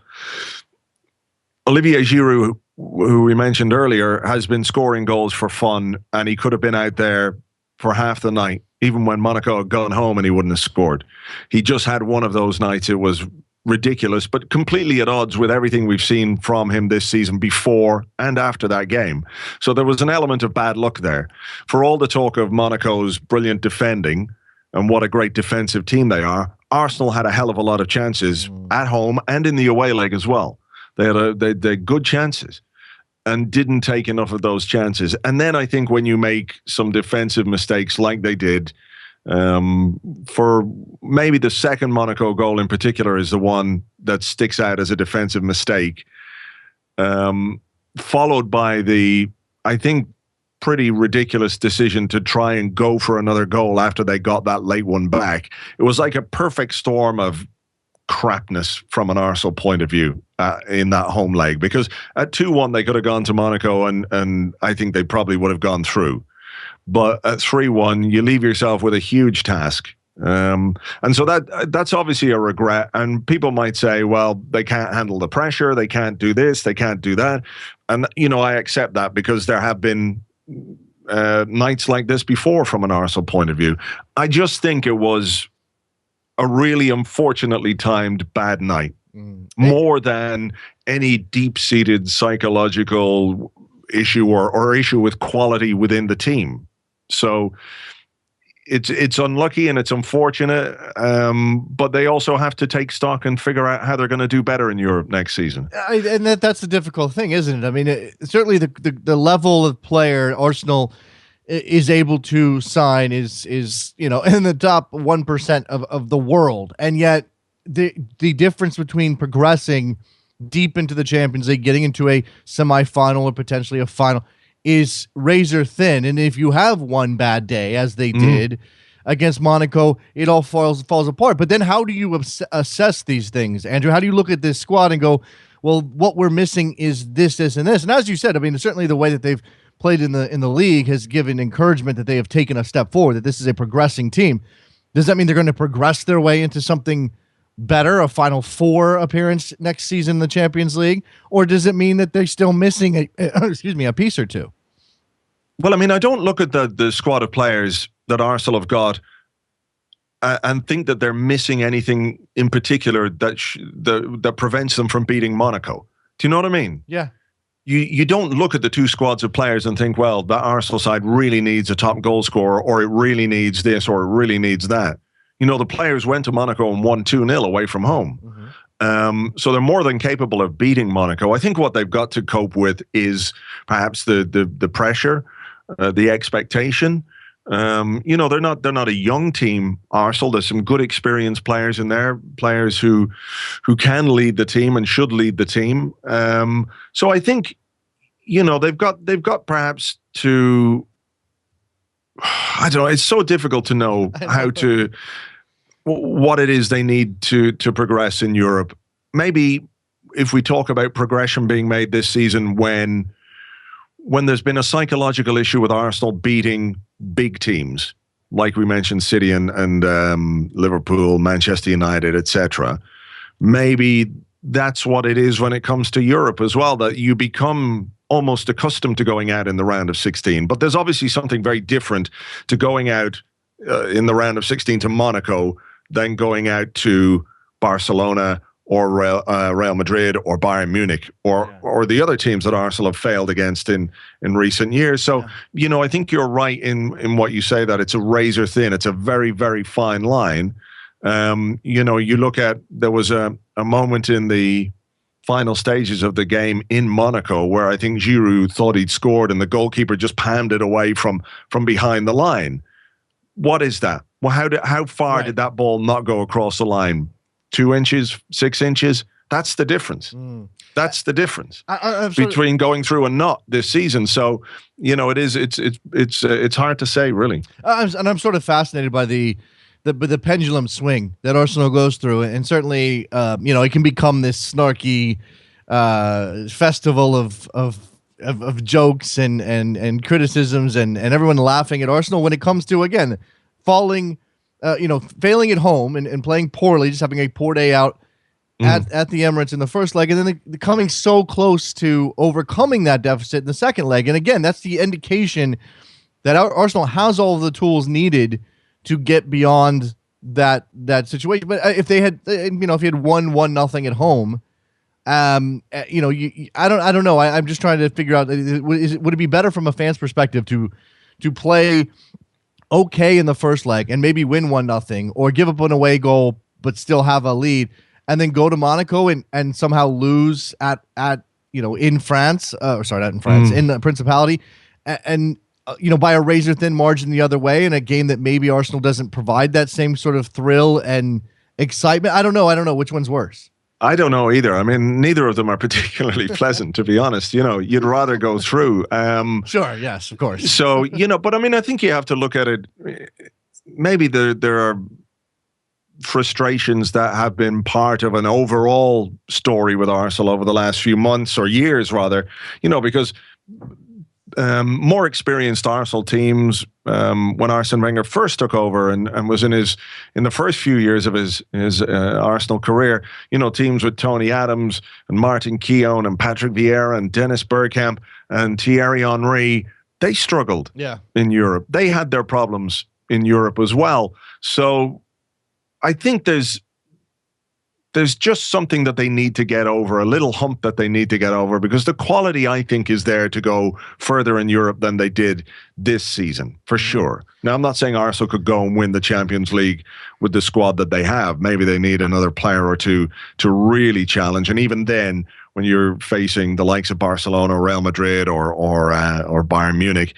Giroud, who we mentioned earlier, has been scoring goals for fun, and he could have been out there for half the night, even when Monaco had gone home, and he wouldn't have scored. He just had one of those nights. It was ridiculous, but completely at odds with everything we've seen from him this season before and after that game. So there was an element of bad luck there. For all the talk of Monaco's brilliant defending and what a great defensive team they are, Arsenal had a hell of a lot of chances at home and in the away leg as well. They had good chances and didn't take enough of those chances. And then I think when you make some defensive mistakes like they did, for maybe the second Monaco goal in particular is the one that sticks out as a defensive mistake, followed by the, I think, pretty ridiculous decision to try and go for another goal after they got that late one back. It was like a perfect storm of crapness from an Arsenal point of view in that home leg, because at 2-1 they could have gone to Monaco and I think they probably would have gone through. But at 3-1, you leave yourself with a huge task. And so that's obviously a regret. And people might say, well, they can't handle the pressure. They can't do this. They can't do that. And, I accept that because there have been nights like this before from an Arsenal point of view. I just think it was a really unfortunately timed bad night, more than any deep-seated psychological issue or issue with quality within the team. So it's unlucky and it's unfortunate, but they also have to take stock and figure out how they're going to do better in Europe next season. And that's the difficult thing, isn't it? I mean, certainly the level of player Arsenal is able to sign is in the top 1% of the world, and yet the difference between progressing deep into the Champions League, getting into a semifinal or potentially a final, is razor thin. And if you have one bad day, as they did against Monaco, it all falls apart. But then how do you assess these things, Andrew? How do you look at this squad and go, well, what we're missing is this, and this? And as you said, I mean, certainly the way that they've played in the league has given encouragement that they have taken a step forward, that this is a progressing team. Does that mean they're going to progress their way into something better, a Final Four appearance next season in the Champions League? Or does it mean that they're still missing a piece or two? Well, I mean, I don't look at the squad of players that Arsenal have got and think that they're missing anything in particular that prevents them from beating Monaco. Do you know what I mean? Yeah. You don't look at the two squads of players and think, well, that Arsenal side really needs a top goal scorer, or it really needs this, or it really needs that. You know, the players went to Monaco and won 2-0 away from home. Mm-hmm. So they're more than capable of beating Monaco. I think what they've got to cope with is perhaps the pressure, the expectation. You know, they're not a young team, Arsenal. There's some good experienced players in there, players who can lead the team and should lead the team. So I think, you know, they've got perhaps to, I don't know, it's so difficult to know what it is they need to progress in Europe. Maybe if we talk about progression being made this season when there's been a psychological issue with Arsenal beating big teams, like we mentioned, City and Liverpool, Manchester United, etc. Maybe that's what it is when it comes to Europe as well, that you become almost accustomed to going out in the round of 16. But there's obviously something very different to going out in the round of 16 to Monaco than going out to Barcelona or Real Madrid or Bayern Munich or the other teams that Arsenal have failed against in recent years. So, you know, I think you're right in what you say, that it's a razor thin. It's a very, very fine line. You know, you look at, there was a moment in the final stages of the game in Monaco where I think Giroud thought he'd scored and the goalkeeper just panned it away from behind the line. What is that? Well, how far did that ball not go across the line? 2 inches, 6 inches? That's the difference. That's the difference between going through and not this season. So, you know, it's hard to say, really. I'm sort of fascinated by the pendulum swing that Arsenal goes through, and certainly, you know, it can become this snarky festival of jokes and criticisms and everyone laughing at Arsenal when it comes to, again, failing at home and playing poorly, just having a poor day out at the Emirates in the first leg, and then coming so close to overcoming that deficit in the second leg. And again, that's the indication that Arsenal has all of the tools needed to get beyond that situation. But if they had, you know, if you had won 1-0 at home, you know, I don't know. I'm just trying to figure out, would it be better from a fan's perspective to play okay in the first leg and maybe win 1-0, or give up an away goal but still have a lead, and then go to Monaco and somehow lose at you know, in France, not in France, in the Principality, and you know, by a razor thin margin the other way, in a game that maybe Arsenal doesn't provide that same sort of thrill and excitement. I don't know which one's worse. I don't know either. I mean, neither of them are particularly pleasant, to be honest. You know, you'd rather go through. Sure, yes, of course. So, you know, but I mean, I think you have to look at it. Maybe there are frustrations that have been part of an overall story with Arsenal over the last few months, or years rather, you know, because more experienced Arsenal teams, when Arsene Wenger first took over and was in the first few years of his Arsenal career, you know, teams with Tony Adams and Martin Keown and Patrick Vieira and Dennis Bergkamp and Thierry Henry, they struggled in Europe. They had their problems in Europe as well. So I think there's just something that they need to get over, a little hump that they need to get over, because the quality, I think, is there to go further in Europe than they did this season, for sure. Now, I'm not saying Arsenal could go and win the Champions League with the squad that they have. Maybe they need another player or two to really challenge. And even then, when you're facing the likes of Barcelona, Real Madrid, or Bayern Munich,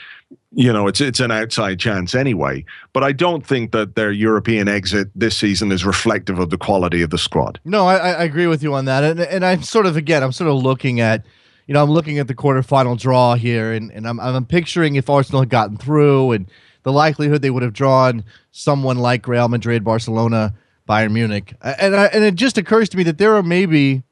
you know, it's an outside chance anyway. But I don't think that their European exit this season is reflective of the quality of the squad. No, I agree with you on that. And I'm sort of looking at, you know, I'm looking at the quarterfinal draw here, and I'm picturing if Arsenal had gotten through, and the likelihood they would have drawn someone like Real Madrid, Barcelona, Bayern Munich. And it just occurs to me that there are maybe,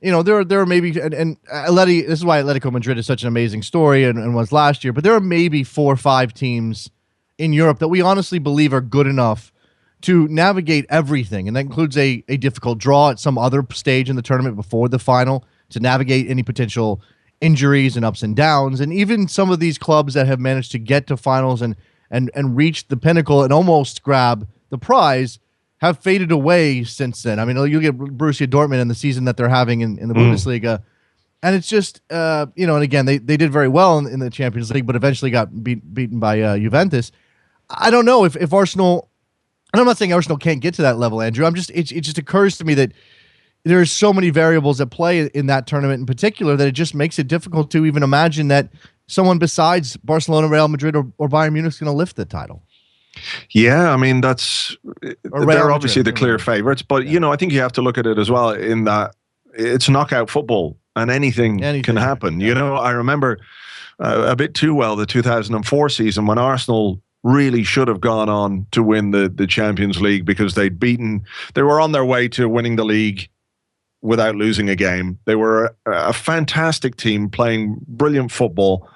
you know, there are maybe, and this is why Atletico Madrid is such an amazing story and was last year, but there are maybe 4 or 5 teams in Europe that we honestly believe are good enough to navigate everything, and that includes a difficult draw at some other stage in the tournament before the final, to navigate any potential injuries and ups and downs, and even some of these clubs that have managed to get to finals and reach the pinnacle and almost grab the prize have faded away since then. I mean, you get Borussia Dortmund in the season that they're having in the Bundesliga, and it's just, and again, they did very well in the Champions League, but eventually got beaten by Juventus. I don't know if Arsenal, and I'm not saying Arsenal can't get to that level, Andrew. It just occurs to me that there's so many variables at play in that tournament in particular that it just makes it difficult to even imagine that someone besides Barcelona, Real Madrid, or Bayern Munich is going to lift the title. Yeah, I mean, they're obviously the clear favorites, but I think you have to look at it as well in that it's knockout football and anything can happen. Yeah. I remember a bit too well the 2004 season when Arsenal really should have gone on to win the Champions League because they were on their way to winning the league without losing a game. They were a fantastic team playing brilliant football,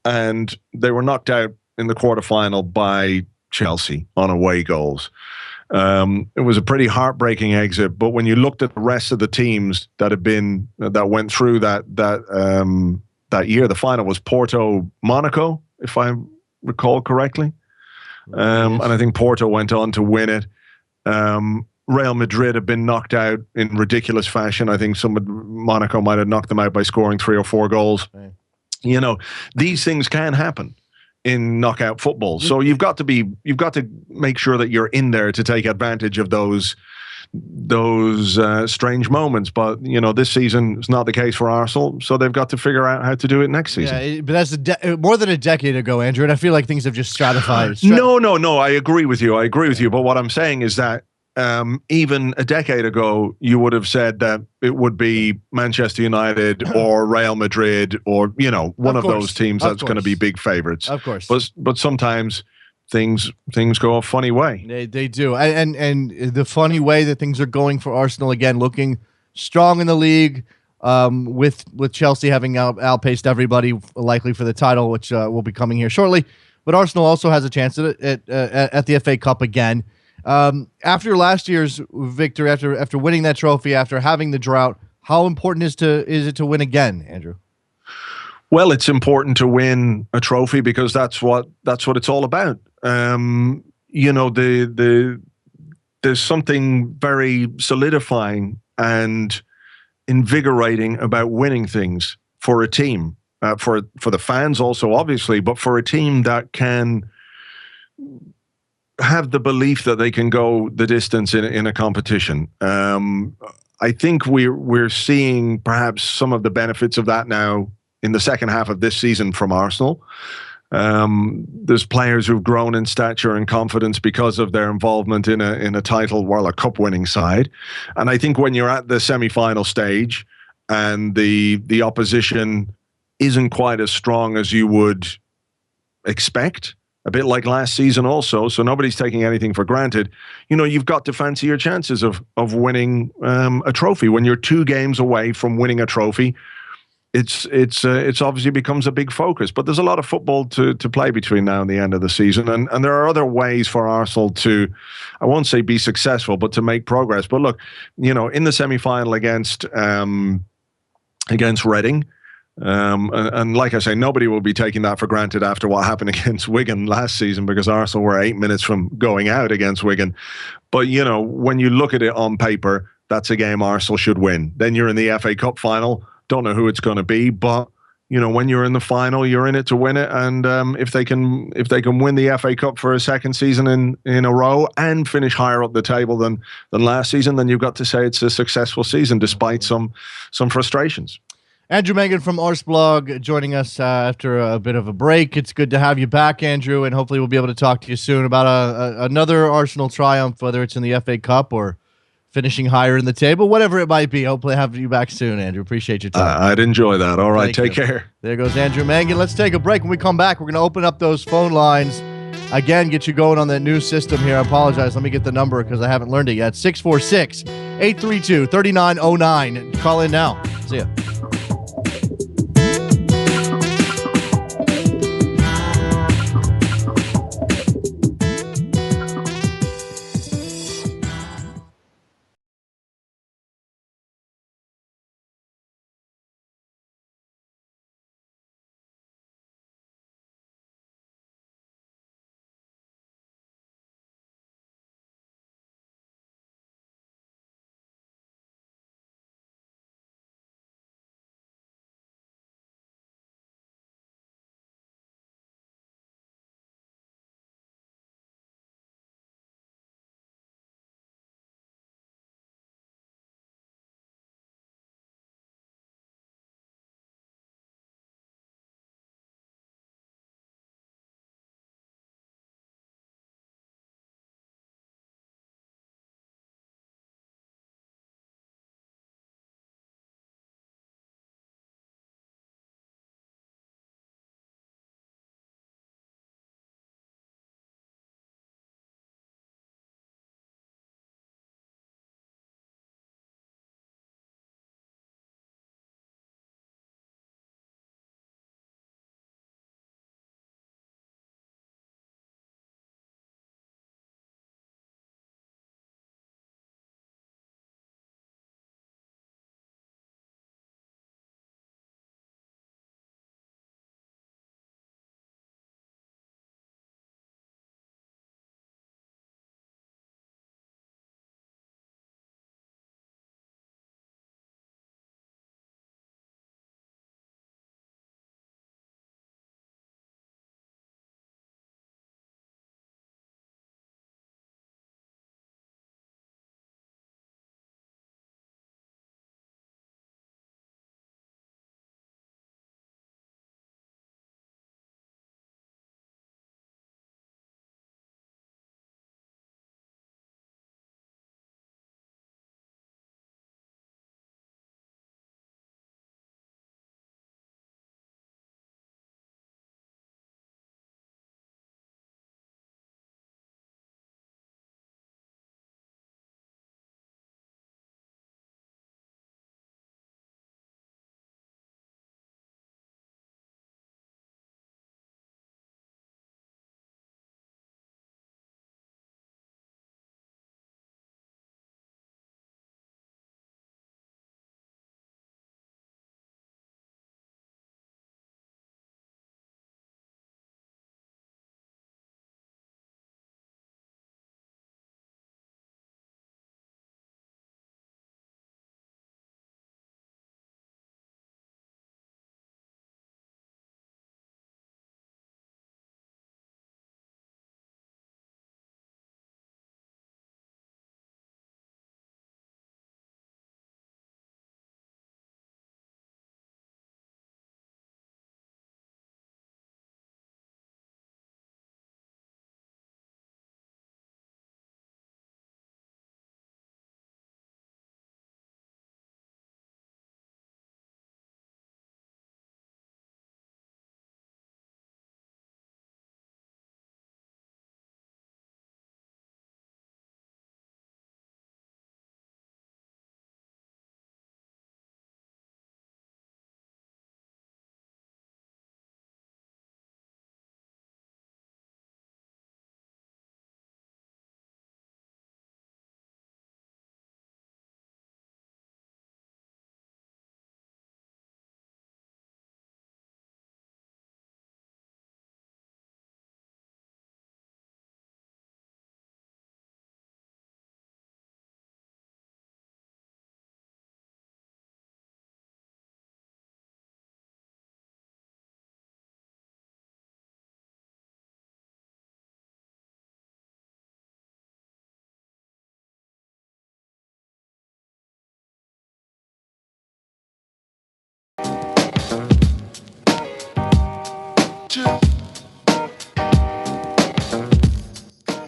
and they were knocked out in the quarterfinal by Chelsea on away goals. It was a pretty heartbreaking exit, but when you looked at the rest of the teams that went through that year, the final was Porto Monaco, if I recall correctly. And I think Porto went on to win it. Real Madrid have been knocked out in ridiculous fashion. I think Monaco might have knocked them out by scoring 3 or 4 goals. Right. These things can happen in knockout football. So you've got to make sure that you're in there to take advantage of those strange moments. But this season is not the case for Arsenal, so they've got to figure out how to do it next season. Yeah, but that's more than a decade ago, Andrew, and I feel like things have just stratified. No, I agree with you. But what I'm saying is that even a decade ago, you would have said that it would be Manchester United or Real Madrid or one of those teams that's going to be big favorites. Of course, but sometimes things go a funny way. They do, and the funny way that things are going for Arsenal again, looking strong in the league, with Chelsea having outpaced everybody likely for the title, which will be coming here shortly. But Arsenal also has a chance at the FA Cup again. After last year's victory, after winning that trophy, after having the drought, how important is it to win again, Andrew? Well, it's important to win a trophy because that's what it's all about. There's something very solidifying and invigorating about winning things for a team, for the fans also, obviously, but for a team that can have the belief that they can go the distance in a competition. I think we're seeing perhaps some of the benefits of that now in the second half of this season from Arsenal. There's players who've grown in stature and confidence because of their involvement in a title, World Cup winning side. And I think when you're at the semi-final stage and the opposition isn't quite as strong as you would expect, a bit like last season also, so nobody's taking anything for granted. You've got to fancy your chances of winning a trophy. When you're 2 games away from winning a trophy, it's obviously becomes a big focus. But there's a lot of football to play between now and the end of the season, and there are other ways for Arsenal to, I won't say be successful, but to make progress. But look, in the semi-final against Reading. And like I say, nobody will be taking that for granted after what happened against Wigan last season, because Arsenal were 8 minutes from going out against Wigan. But, when you look at it on paper, that's a game Arsenal should win. Then you're in the FA Cup final. Don't know who it's going to be, but, when you're in the final, you're in it to win it. And if they can win the FA Cup for a second season in a row and finish higher up the table than last season, then you've got to say it's a successful season despite some frustrations. Andrew Mangan from Arsblog joining us after a bit of a break. It's good to have you back, Andrew, and hopefully we'll be able to talk to you soon about another Arsenal triumph, whether it's in the FA Cup or finishing higher in the table, whatever it might be. Hopefully have you back soon, Andrew. Appreciate your time. I'd enjoy that. All right, take care. There goes Andrew Mangan. Let's take a break. When we come back, we're going to open up those phone lines. Again, get you going on that new system here. I apologize. Let me get the number because I haven't learned it yet. 646-832-3909. Call in now. See ya.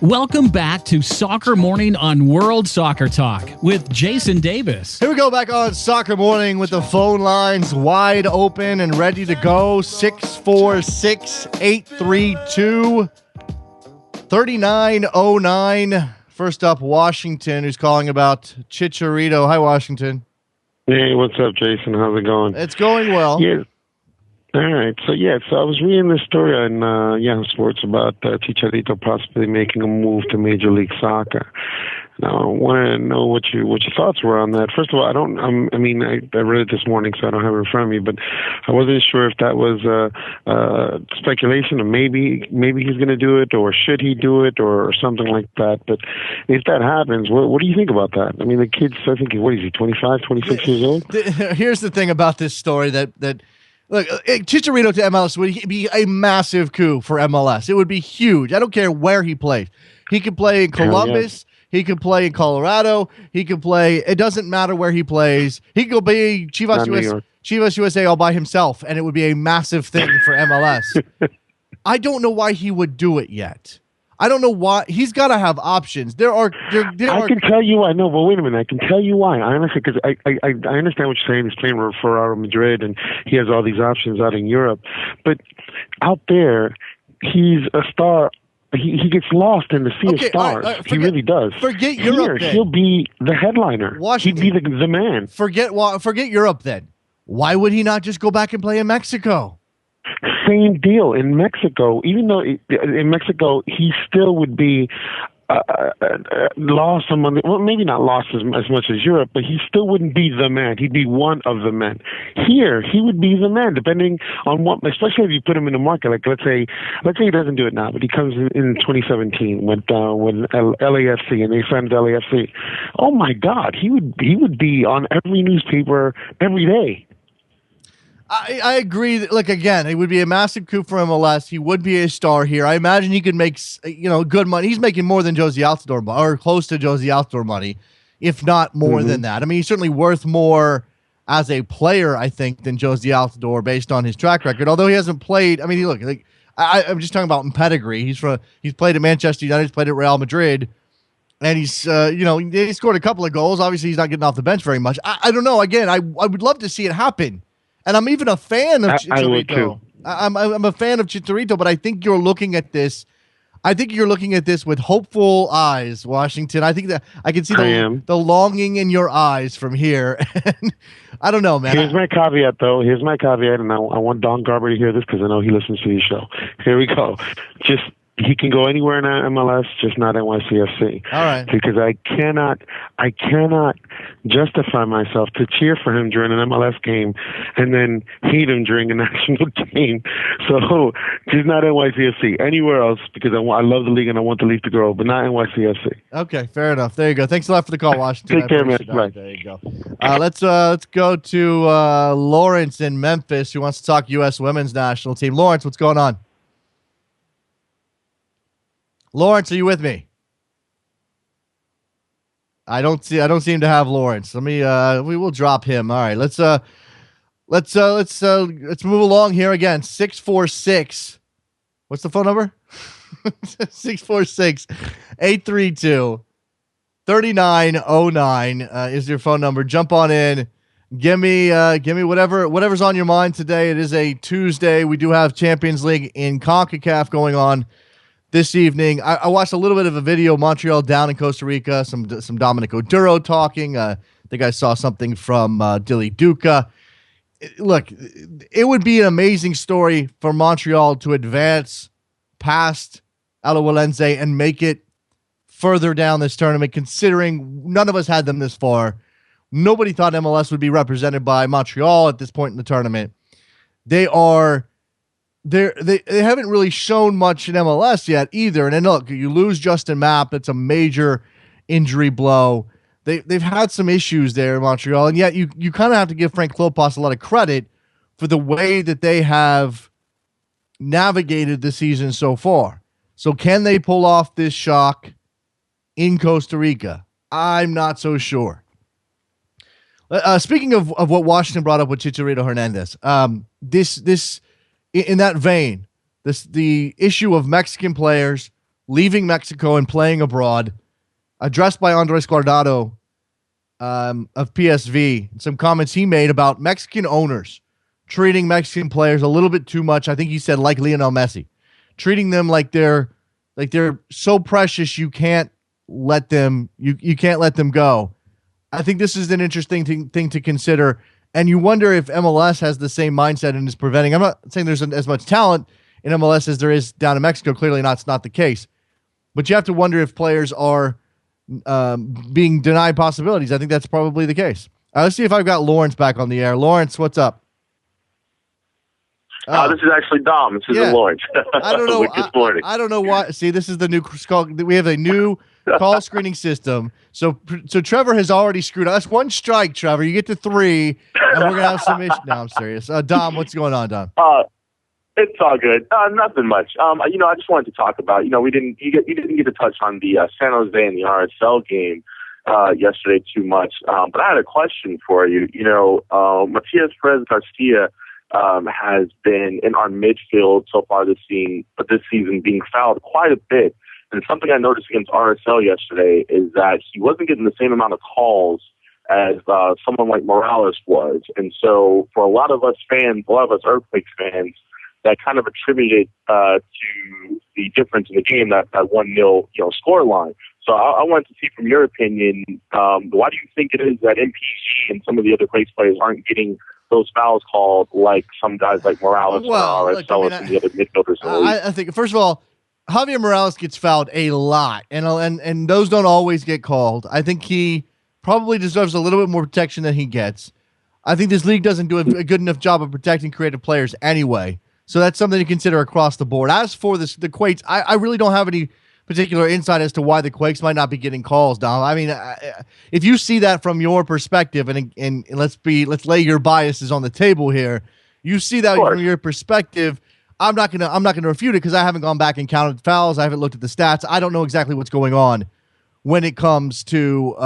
Welcome back to Soccer Morning on World Soccer Talk with Jason Davis. Here we go back on Soccer Morning with the phone lines wide open and ready to go. 646-832-3909. First up, Washington, who's calling about Chicharito. Hi, Washington. Hey, what's up, Jason? How's it going? It's going well. Yeah. All right. So I was reading this story on Yahoo Sports about Chicharito possibly making a move to Major League Soccer. Now, I want to know what your thoughts were on that. First of all, I read it this morning, so I don't have it in front of me, but I wasn't sure if that was speculation, or maybe he's going to do it, or should he do it, or something like that. But if that happens, what do you think about that? I mean, the kid's, I think, what is he, 25, 26 years old? Here's the thing about this story that look, Chicharito to MLS would be a massive coup for MLS. It would be huge. I don't care where he plays. He could play in Columbus. He could play in Colorado. He could play. It doesn't matter where he plays. He could be Chivas USA all by himself, and it would be a massive thing for MLS. I don't know why he would do it yet. I don't know why. He's got to have options. I can tell you why. No, but wait a minute. I can tell you why. Honestly, because I understand what you're saying. He's playing for Real Madrid, and he has all these options out in Europe. But out there, he's a star. He gets lost in the sea of stars. He really does. Forget Europe. Here, he'll be the headliner. Washington, he'd be the man. Forget Europe then. Why would he not just go back and play in Mexico? Same deal in Mexico. Even though in Mexico he still would be lost among. Well, maybe not lost as much as Europe, but he still wouldn't be the man. He'd be one of the men. Here, he would be the man, depending on what. Especially if you put him in the market. Like let's say he doesn't do it now, but he comes in 2017 when LAFC and they signed LAFC. Oh my God, he would be on every newspaper every day. I agree. Look, again, it would be a massive coup for MLS. He would be a star here. I imagine he could make, good money. He's making more than Josie Altidore, or close to Josie Altidore money, if not more than that. I mean, he's certainly worth more as a player, I think, than Josie Altidore based on his track record. Although he hasn't played. I mean, look, I'm just talking about in pedigree. He's played at Manchester United. He's played at Real Madrid. And he's, he scored a couple of goals. Obviously, he's not getting off the bench very much. I don't know. Again, I would love to see it happen. And I'm even a fan of Chicharito. I would too. I'm a fan of Chicharito, but I think you're looking at this. I think you're looking at this with hopeful eyes, Washington. I think that I can see the longing in your eyes from here. I don't know, man. Here's my caveat, though. And I want Don Garber to hear this because I know he listens to the show. Here we go. He can go anywhere in MLS, just not NYCFC. All right. Because I cannot justify myself to cheer for him during an MLS game and then hate him during a national game. So just not NYCFC. Anywhere else, because I love the league and I want the league to grow, but not NYCFC. Okay, fair enough. There you go. Thanks a lot for the call, Washington. Take care, man. Bye. There you go. Let's go to Lawrence in Memphis, who wants to talk U.S. women's national team. Lawrence, what's going on? Lawrence, are you with me? I don't seem to have Lawrence. We will drop him. All right, let's move along here again. 646. What's the phone number? 646-832-3909 is your phone number. Jump on in. Give me whatever's on your mind today. It is a Tuesday. We do have Champions League in CONCACAF going on this evening. I watched a little bit of a video, Montreal down in Costa Rica, some Dominic Oduro talking. I think I saw something from Dilly Duca. Look, it would be an amazing story for Montreal to advance past Alajuelense and make it further down this tournament, considering none of us had them this far. Nobody thought MLS would be represented by Montreal at this point in the tournament. They haven't really shown much in MLS yet either. And then look, you lose Justin Mapp. That's a major injury blow. They've had some issues there in Montreal, and yet you kind of have to give Frank Klopas a lot of credit for the way that they have navigated the season so far. So can they pull off this shock in Costa Rica? I'm not so sure. Speaking of what Washington brought up with Chicharito Hernandez, this in that vein, the issue of Mexican players leaving Mexico and playing abroad, addressed by Andres Guardado of PSV. Some comments he made about Mexican owners treating Mexican players a little bit too much. I think he said like Lionel Messi, treating them like they're so precious you can't let them go. I think this is an interesting thing to consider, and you wonder if MLS has the same mindset and is preventing. I'm not saying there's as much talent in MLS as there is down in Mexico. Clearly, it's not the case, but you have to wonder if players are being denied possibilities. I think that's probably the case. Let's see if I've got Lawrence back on the air. Lawrence, what's up? This is actually Dom. This is Lawrence. I don't know. Good morning. I don't know why. See, this is the new call. We have a new call screening system. So Trevor has already screwed us. That's one strike, Trevor. You get to 3, and we're gonna have some issues. No, I'm serious. Dom, what's going on, Dom? It's all good. Nothing much. I just wanted to talk about. You didn't get to touch on the San Jose and the RSL game yesterday too much. But I had a question for you. Matias Perez Garcia has been in our midfield so far this season being fouled quite a bit. And something I noticed against RSL yesterday is that he wasn't getting the same amount of calls as someone like Morales was. And so for a lot of us Earthquakes fans, that kind of attributed to the difference in the game, that 1-0 score line. So I wanted to see from your opinion, why do you think it is that MPG and some of the other Quakes players aren't getting those fouls called like some guys like Morales or and the other midfielders in the league? I think, first of all, Javier Morales gets fouled a lot, and those don't always get called. I think he probably deserves a little bit more protection than he gets. I think this league doesn't do a good enough job of protecting creative players anyway. So that's something to consider across the board. As for the Quakes, I really don't have any particular insight as to why the Quakes might not be getting calls, Dom. I mean, if you see that from your perspective, and let's lay your biases on the table here. You see that from your perspective. I'm not gonna refute it because I haven't gone back and counted fouls. I haven't looked at the stats. I don't know exactly what's going on when it comes to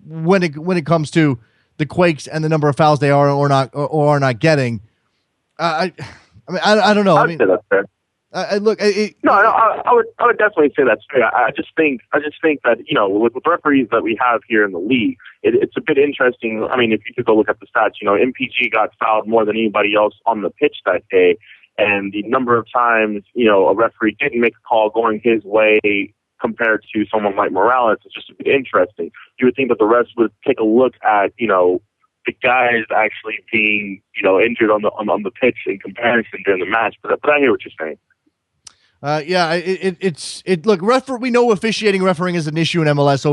when it comes to the Quakes and the number of fouls they are or not getting. I don't know. I would say that's fair. I would definitely say that's fair. I just think that with the referees that we have here in the league, it's a bit interesting. I mean, if you took a look at the stats, MPG got fouled more than anybody else on the pitch that day, and the number of times a referee didn't make a call going his way compared to someone like Morales is just a bit interesting. You would think that the refs would take a look at the guys actually being, injured on the pitch in comparison during the match. But I hear what you're saying. Look, we know officiating refereeing is an issue in MLS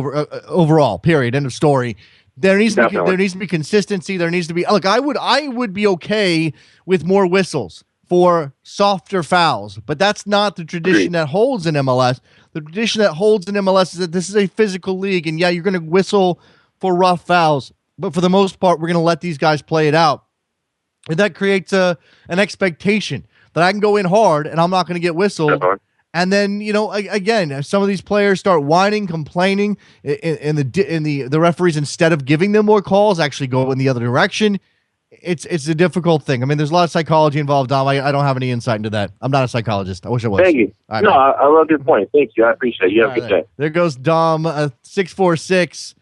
overall. Period. End of story. There needs to be consistency. There needs to be. Look, I would be okay with more whistles for softer fouls, but that's not the tradition that holds in MLS. The tradition that holds in MLS is that this is a physical league, and you're going to whistle for rough fouls. But for the most part, we're going to let these guys play it out. And that creates an expectation that I can go in hard and I'm not going to get whistled. And then, again, some of these players start whining, complaining, and the referees, instead of giving them more calls, actually go in the other direction. It's a difficult thing. I mean, there's a lot of psychology involved, Dom. I don't have any insight into that. I'm not a psychologist. I wish I was. Thank you. Right, I love your point. Thank you. I appreciate it. You have a good day. There goes Dom, 646.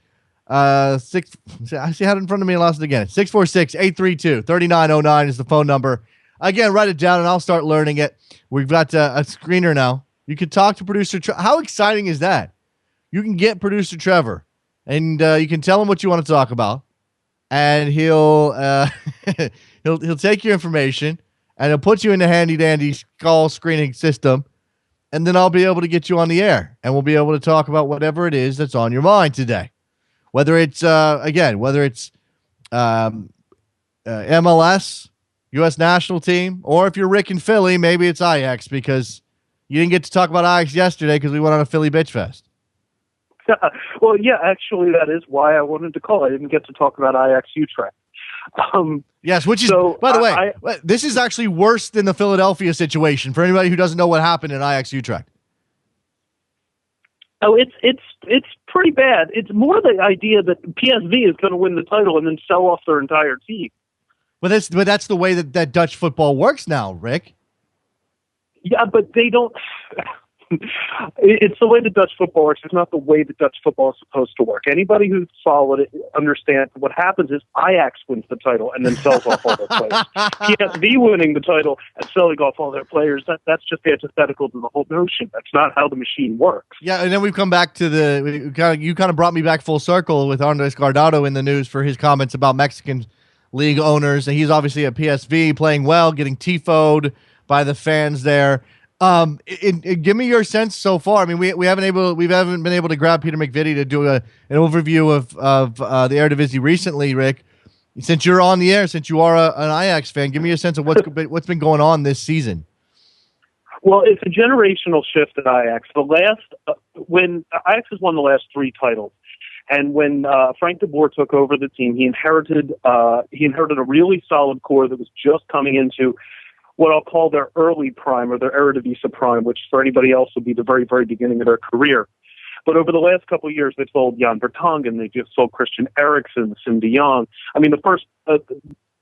I see it in front of me and lost it again. 646-832-3909 is the phone number. Again, write it down and I'll start learning it. We've got a screener now. You can talk to producer Trevor. How exciting is that? You can get producer Trevor and you can tell him what you want to talk about, and he'll take your information and he'll put you in the handy dandy call screening system, and then I'll be able to get you on the air and we'll be able to talk about whatever it is that's on your mind today. Whether it's MLS, U.S. national team, or if you're Rick in Philly, maybe it's Ajax, because you didn't get to talk about Ajax yesterday because we went on a Philly Bitch Fest. Well, yeah, actually, that is why I wanted to call. I didn't get to talk about Ajax Utrecht. Yes, which is, by the way, this is actually worse than the Philadelphia situation for anybody who doesn't know what happened in Ajax Utrecht. Oh, it's pretty bad. It's more the idea that PSV is going to win the title and then sell off their entire team. But that's the way that Dutch football works now, Rick. Yeah, but they don't. It's the way the Dutch football works. It's not the way the Dutch football is supposed to work. Anybody who's followed it understands what happens is Ajax wins the title and then sells off all their players. PSV winning the title and selling off all their players, that's just antithetical to the whole notion. That's not how the machine works. Yeah, and then we've come back to you kind of brought me back full circle with Andres Guardado in the news for his comments about Mexican league owners. And he's obviously at PSV playing well, getting tifoed by the fans there. Give me your sense so far. I mean, we haven't been able to grab Peter McVitie to do an overview of the Eredivisie recently, Rick. Since you're on the air, since you are an Ajax fan, give me a sense of what's been going on this season. Well, it's a generational shift at Ajax. When Ajax has won the last 3 titles, and when Frank de Boer took over the team, he inherited a really solid core that was just coming into what I'll call their early prime or their Eredivisie prime, which for anybody else would be the very, very beginning of their career. But over the last couple of years, they've sold Jan Vertonghen, they just sold Christian Eriksen, Sim de Jong. I mean,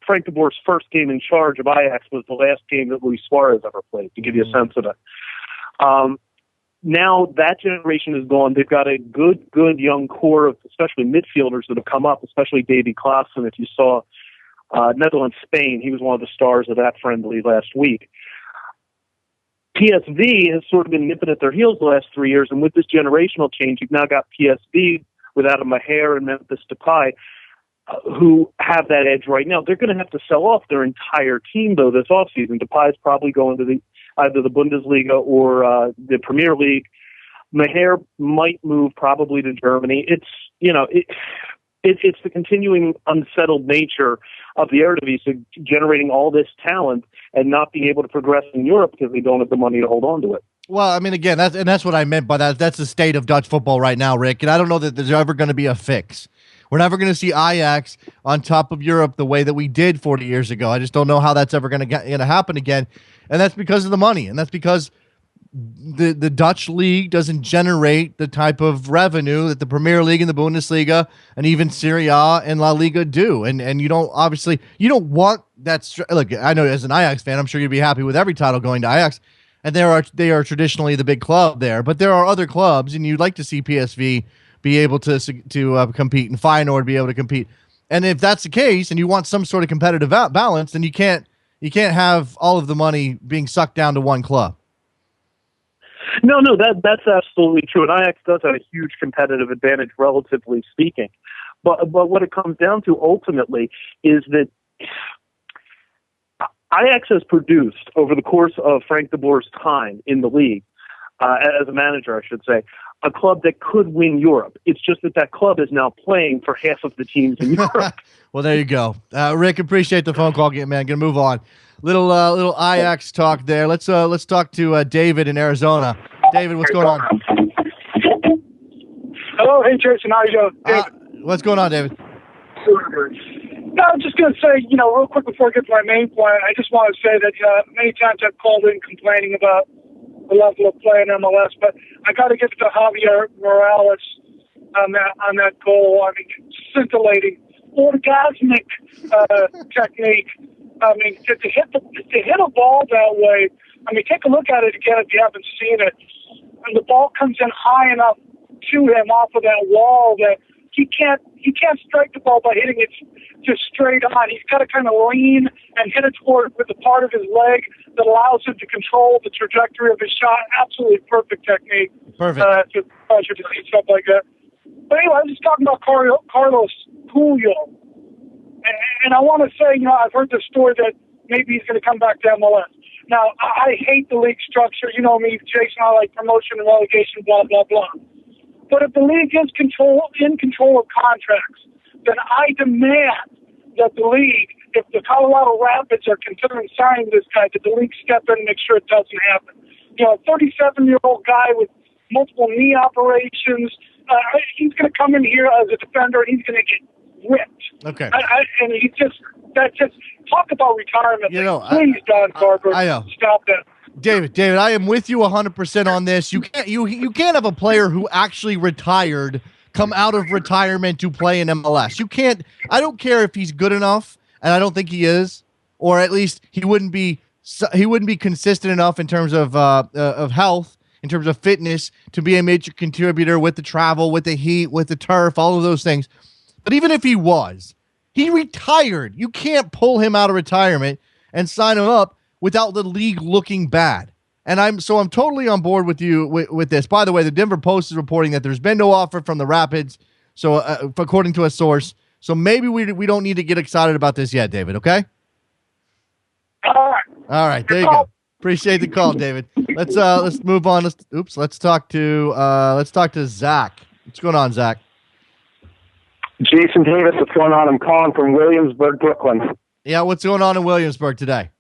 Frank de Boer's first game in charge of Ajax was the last game that Luis Suarez ever played, to give you a sense of it. Now that generation is gone. They've got a good young core of especially midfielders that have come up, especially Davy Klaassen, if you saw Netherlands, Spain. He was one of the stars of that friendly last week. PSV has sort of been nipping at their heels the last 3 years, and with this generational change, you've now got PSV with Adam Maher and Memphis Depay, who have that edge right now. They're going to have to sell off their entire team, though, this offseason. Depay is probably going to either the Bundesliga or the Premier League. Maher might move probably to Germany. It's the continuing unsettled nature of the Eredivisie generating all this talent and not being able to progress in Europe because they don't have the money to hold on to it. Well, I mean, again, that's what I meant by that. That's the state of Dutch football right now, Rick. And I don't know that there's ever going to be a fix. We're never going to see Ajax on top of Europe the way that we did 40 years ago. I just don't know how that's ever going to happen again. And that's because of the money. And that's because the Dutch league doesn't generate the type of revenue that the Premier League and the Bundesliga and even Serie A and La Liga do. And you don't want that. Look, I know as an Ajax fan, I'm sure you'd be happy with every title going to Ajax. And they are traditionally the big club there, but there are other clubs, and you'd like to see PSV be able to compete and Feyenoord be able to compete. And if that's the case, and you want some sort of competitive balance, then you can't have all of the money being sucked down to one club. No, that's absolutely true. And Ajax does have a huge competitive advantage, relatively speaking. But what it comes down to ultimately is that Ajax has produced over the course of Frank de Boer's time in the league, as a manager, I should say, a club that could win Europe. It's just that club is now playing for half of the teams in Europe. Well, there you go. Rick, appreciate the phone call, man. Gonna move on. Little Ajax talk there. Let's talk to David in Arizona. David, what's going on? Hello, hey Jason, how you doing? What's going on, David? No, I'm just going to say, real quick before I get to my main point, I just want to say that many times I've called in complaining about the level of play in MLS, but I got to give it to Javier Morales on that goal. I mean, scintillating, orgasmic technique. I mean, to hit a ball that way. I mean, take a look at it again if you haven't seen it. And the ball comes in high enough to him off of that wall that he can't strike the ball by hitting it just straight on. He's got to kind of lean and hit it with the part of his leg that allows him to control the trajectory of his shot. Absolutely perfect technique. Perfect. It's a pleasure to see stuff like that. But anyway, I was just talking about Carlos Julio. And I want to say, I've heard the story that maybe he's going to come back to MLS. Now, I hate the league structure. You know me, Jason, I like promotion and relegation, blah, blah, blah. But if the league is in control of contracts, then I demand that the league, if the Colorado Rapids are considering signing this guy, that the league step in and make sure it doesn't happen. A 37-year-old guy with multiple knee operations, he's going to come in here as a defender and he's going to get ripped. Okay. And that's just talk about retirement. Please, Don Carver, stop that. David, I am with you 100% on this. You can't have a player who actually retired come out of retirement to play in MLS. You can't. I don't care if he's good enough, and I don't think he is, or at least he wouldn't be he wouldn't be consistent enough in terms of health, in terms of fitness, to be a major contributor with the travel, with the heat, with the turf, all of those things. But even if he was, he retired. You can't pull him out of retirement and sign him up without the league looking bad. And I'm totally on board with you with this. By the way, the Denver Post is reporting that there's been no offer from the Rapids, so according to a source. So maybe we don't need to get excited about this yet, David. Okay. All right, there you go. Appreciate the call, David. Let's move on. Let's talk to Zach. What's going on, Zach? Jason Davis, what's going on? I'm calling from Williamsburg, Brooklyn. Yeah, what's going on in Williamsburg today?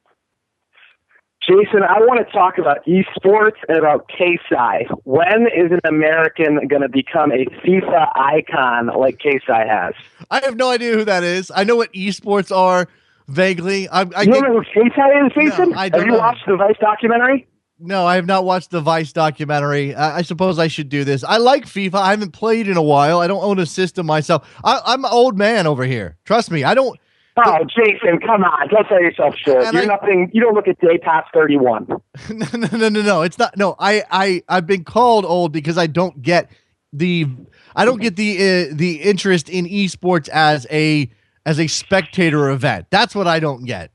Jason, I want to talk about esports and about KSI. When is an American going to become a FIFA icon like KSI has? I have no idea who that is. I know what esports are vaguely. You don't know who KSI is, Jason? No, I don't have you know. watched the Vice documentary? No, I have not watched the Vice documentary. I suppose I should do this. I like FIFA. I haven't played in a while. I don't own a system myself. I'm an old man over here. Trust me. I don't. Oh, Jason, come on. Don't sell yourself short. You're nothing. You don't look a day past 31. No. It's not. No, I've been called old because I don't get the interest in esports as a spectator event. That's what I don't get.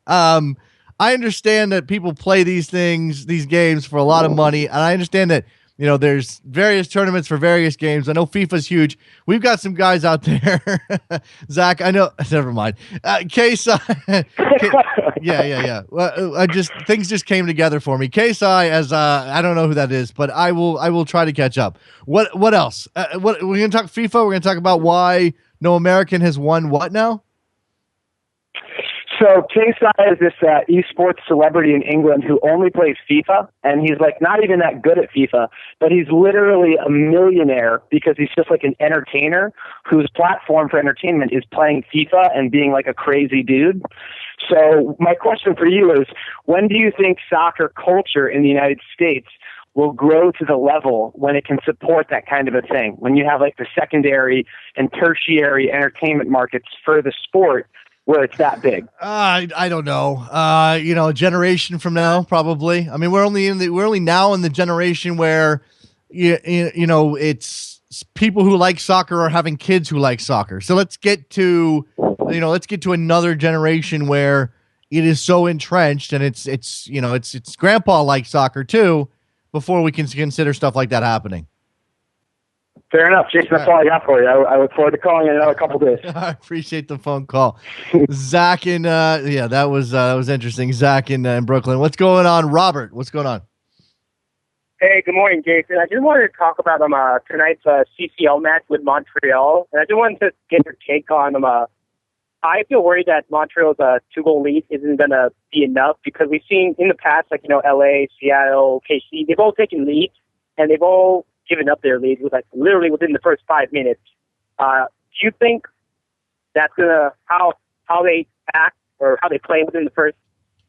I understand that people play these games for a lot of money, and I understand that there's various tournaments for various games. I know FIFA's huge. We've got some guys out there. Zach, I know. Never mind. KSI. Yeah. Well, things just came together for me. KSI, as I don't know who that is, but I will try to catch up. What else? We're gonna talk FIFA. We're gonna talk about why no American has won what now? So KSI is this esports celebrity in England who only plays FIFA, and he's like not even that good at FIFA, but he's literally a millionaire because he's just like an entertainer whose platform for entertainment is playing FIFA and being like a crazy dude. So my question for you is, when do you think soccer culture in the United States will grow to the level when it can support that kind of a thing? When you have like the secondary and tertiary entertainment markets for the sport where it's that big? I don't know. A generation from now, probably. I mean, we're only now in the generation where it's people who like soccer are having kids who like soccer. So let's get to another generation where it is so entrenched, and it's grandpa likes soccer too, before we can consider stuff like that happening. Fair enough, Jason. That's all I got for you. I look forward to calling in another couple days. I appreciate the phone call, Zach. And that was interesting. Zach in Brooklyn. What's going on, Robert? What's going on? Hey, good morning, Jason. I just wanted to talk about tonight's CCL match with Montreal, and I just wanted to get your take on I feel worried that Montreal's 2-goal lead isn't going to be enough because we've seen in the past, LA, Seattle, KC, they've all taken leads and they've all given up their lead literally within the first 5 minutes. Do you think that's gonna how they act or how they play within the first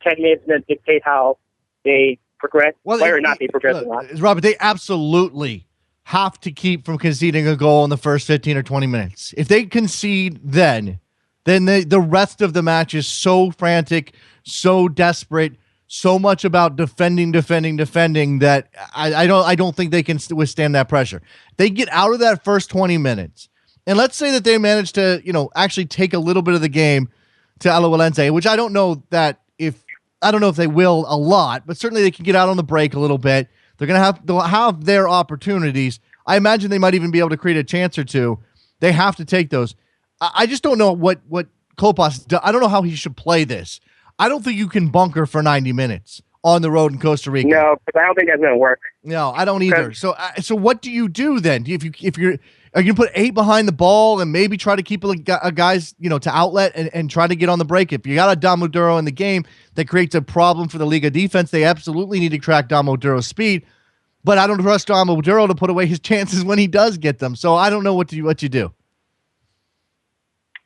10 minutes and then dictate how they progress, whether or not they progress or not? Robert, they absolutely have to keep from conceding a goal in the first 15 or 20 minutes. If they concede then the rest of the match is so frantic, so desperate, so much about defending that I don't think they can withstand that pressure. They get out of that first 20 minutes, and let's say that they manage to actually take a little bit of the game to Alajuelense, which I don't know if they will a lot, but certainly they can get out on the break a little bit. They'll have their opportunities. I imagine they might even be able to create a chance or two. They have to take those. I just don't know what Klopas does. I don't know how he should play this. I don't think you can bunker for 90 minutes on the road in Costa Rica. No, because I don't think that's going to work. No, I don't either. So what do you do then? Are you going to put 8 behind the ball and maybe try to keep a guys to outlet and try to get on the break? If you got a Dom Maduro in the game that creates a problem for the Liga defense, they absolutely need to track Dom Maduro's speed. But I don't trust Dom Maduro to put away his chances when he does get them. So I don't know what you do.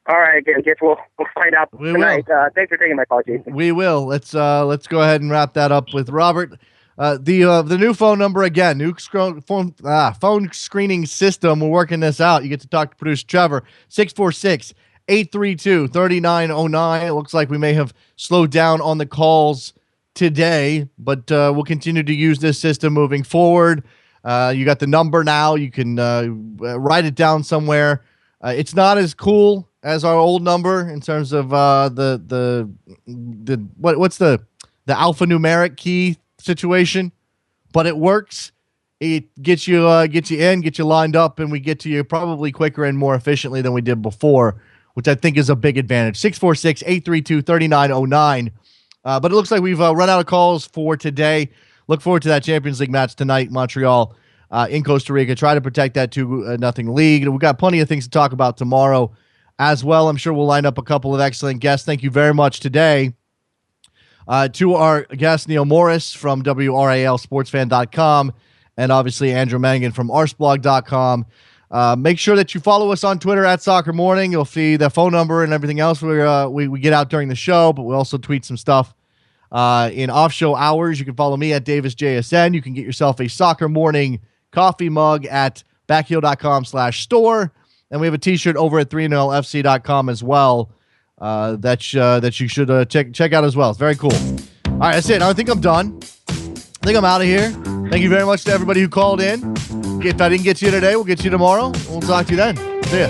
All right, I guess we'll find out tonight. Thanks for taking my call, Jason. We will. Let's go ahead and wrap that up with Robert. The new phone number again, phone screening system. We're working this out. You get to talk to producer Trevor, 646-832-3909. It looks like we may have slowed down on the calls today, but we'll continue to use this system moving forward. You got the number now. You can write it down somewhere. It's not as cool as our old number in terms of the alphanumeric key situation, but it works. It gets you in, get you lined up, and we get to you probably quicker and more efficiently than we did before, which I think is a big advantage. 646-832-3909. But it looks like we've run out of calls for today. Look forward to that Champions League match tonight, Montreal in Costa Rica. Try to protect that 2-0 lead. We've got plenty of things to talk about tomorrow as well. I'm sure we'll line up a couple of excellent guests. Thank you very much today to our guest, Neil Morris from WRALSportsFan.com, and obviously Andrew Mangan from arsblog.com. Make sure that you follow us on Twitter at Soccer Morning. You'll see the phone number and everything else we get out during the show, but we also tweet some stuff in off-show hours. You can follow me at DavisJSN. You can get yourself a Soccer Morning coffee mug at backheel.com/store. And we have a t-shirt over at 3nlfc.com as well that you should check out as well. It's very cool. All right, that's it. I think I'm done. I think I'm out of here. Thank you very much to everybody who called in. If I didn't get to you today, we'll get to you tomorrow. We'll talk to you then. See ya.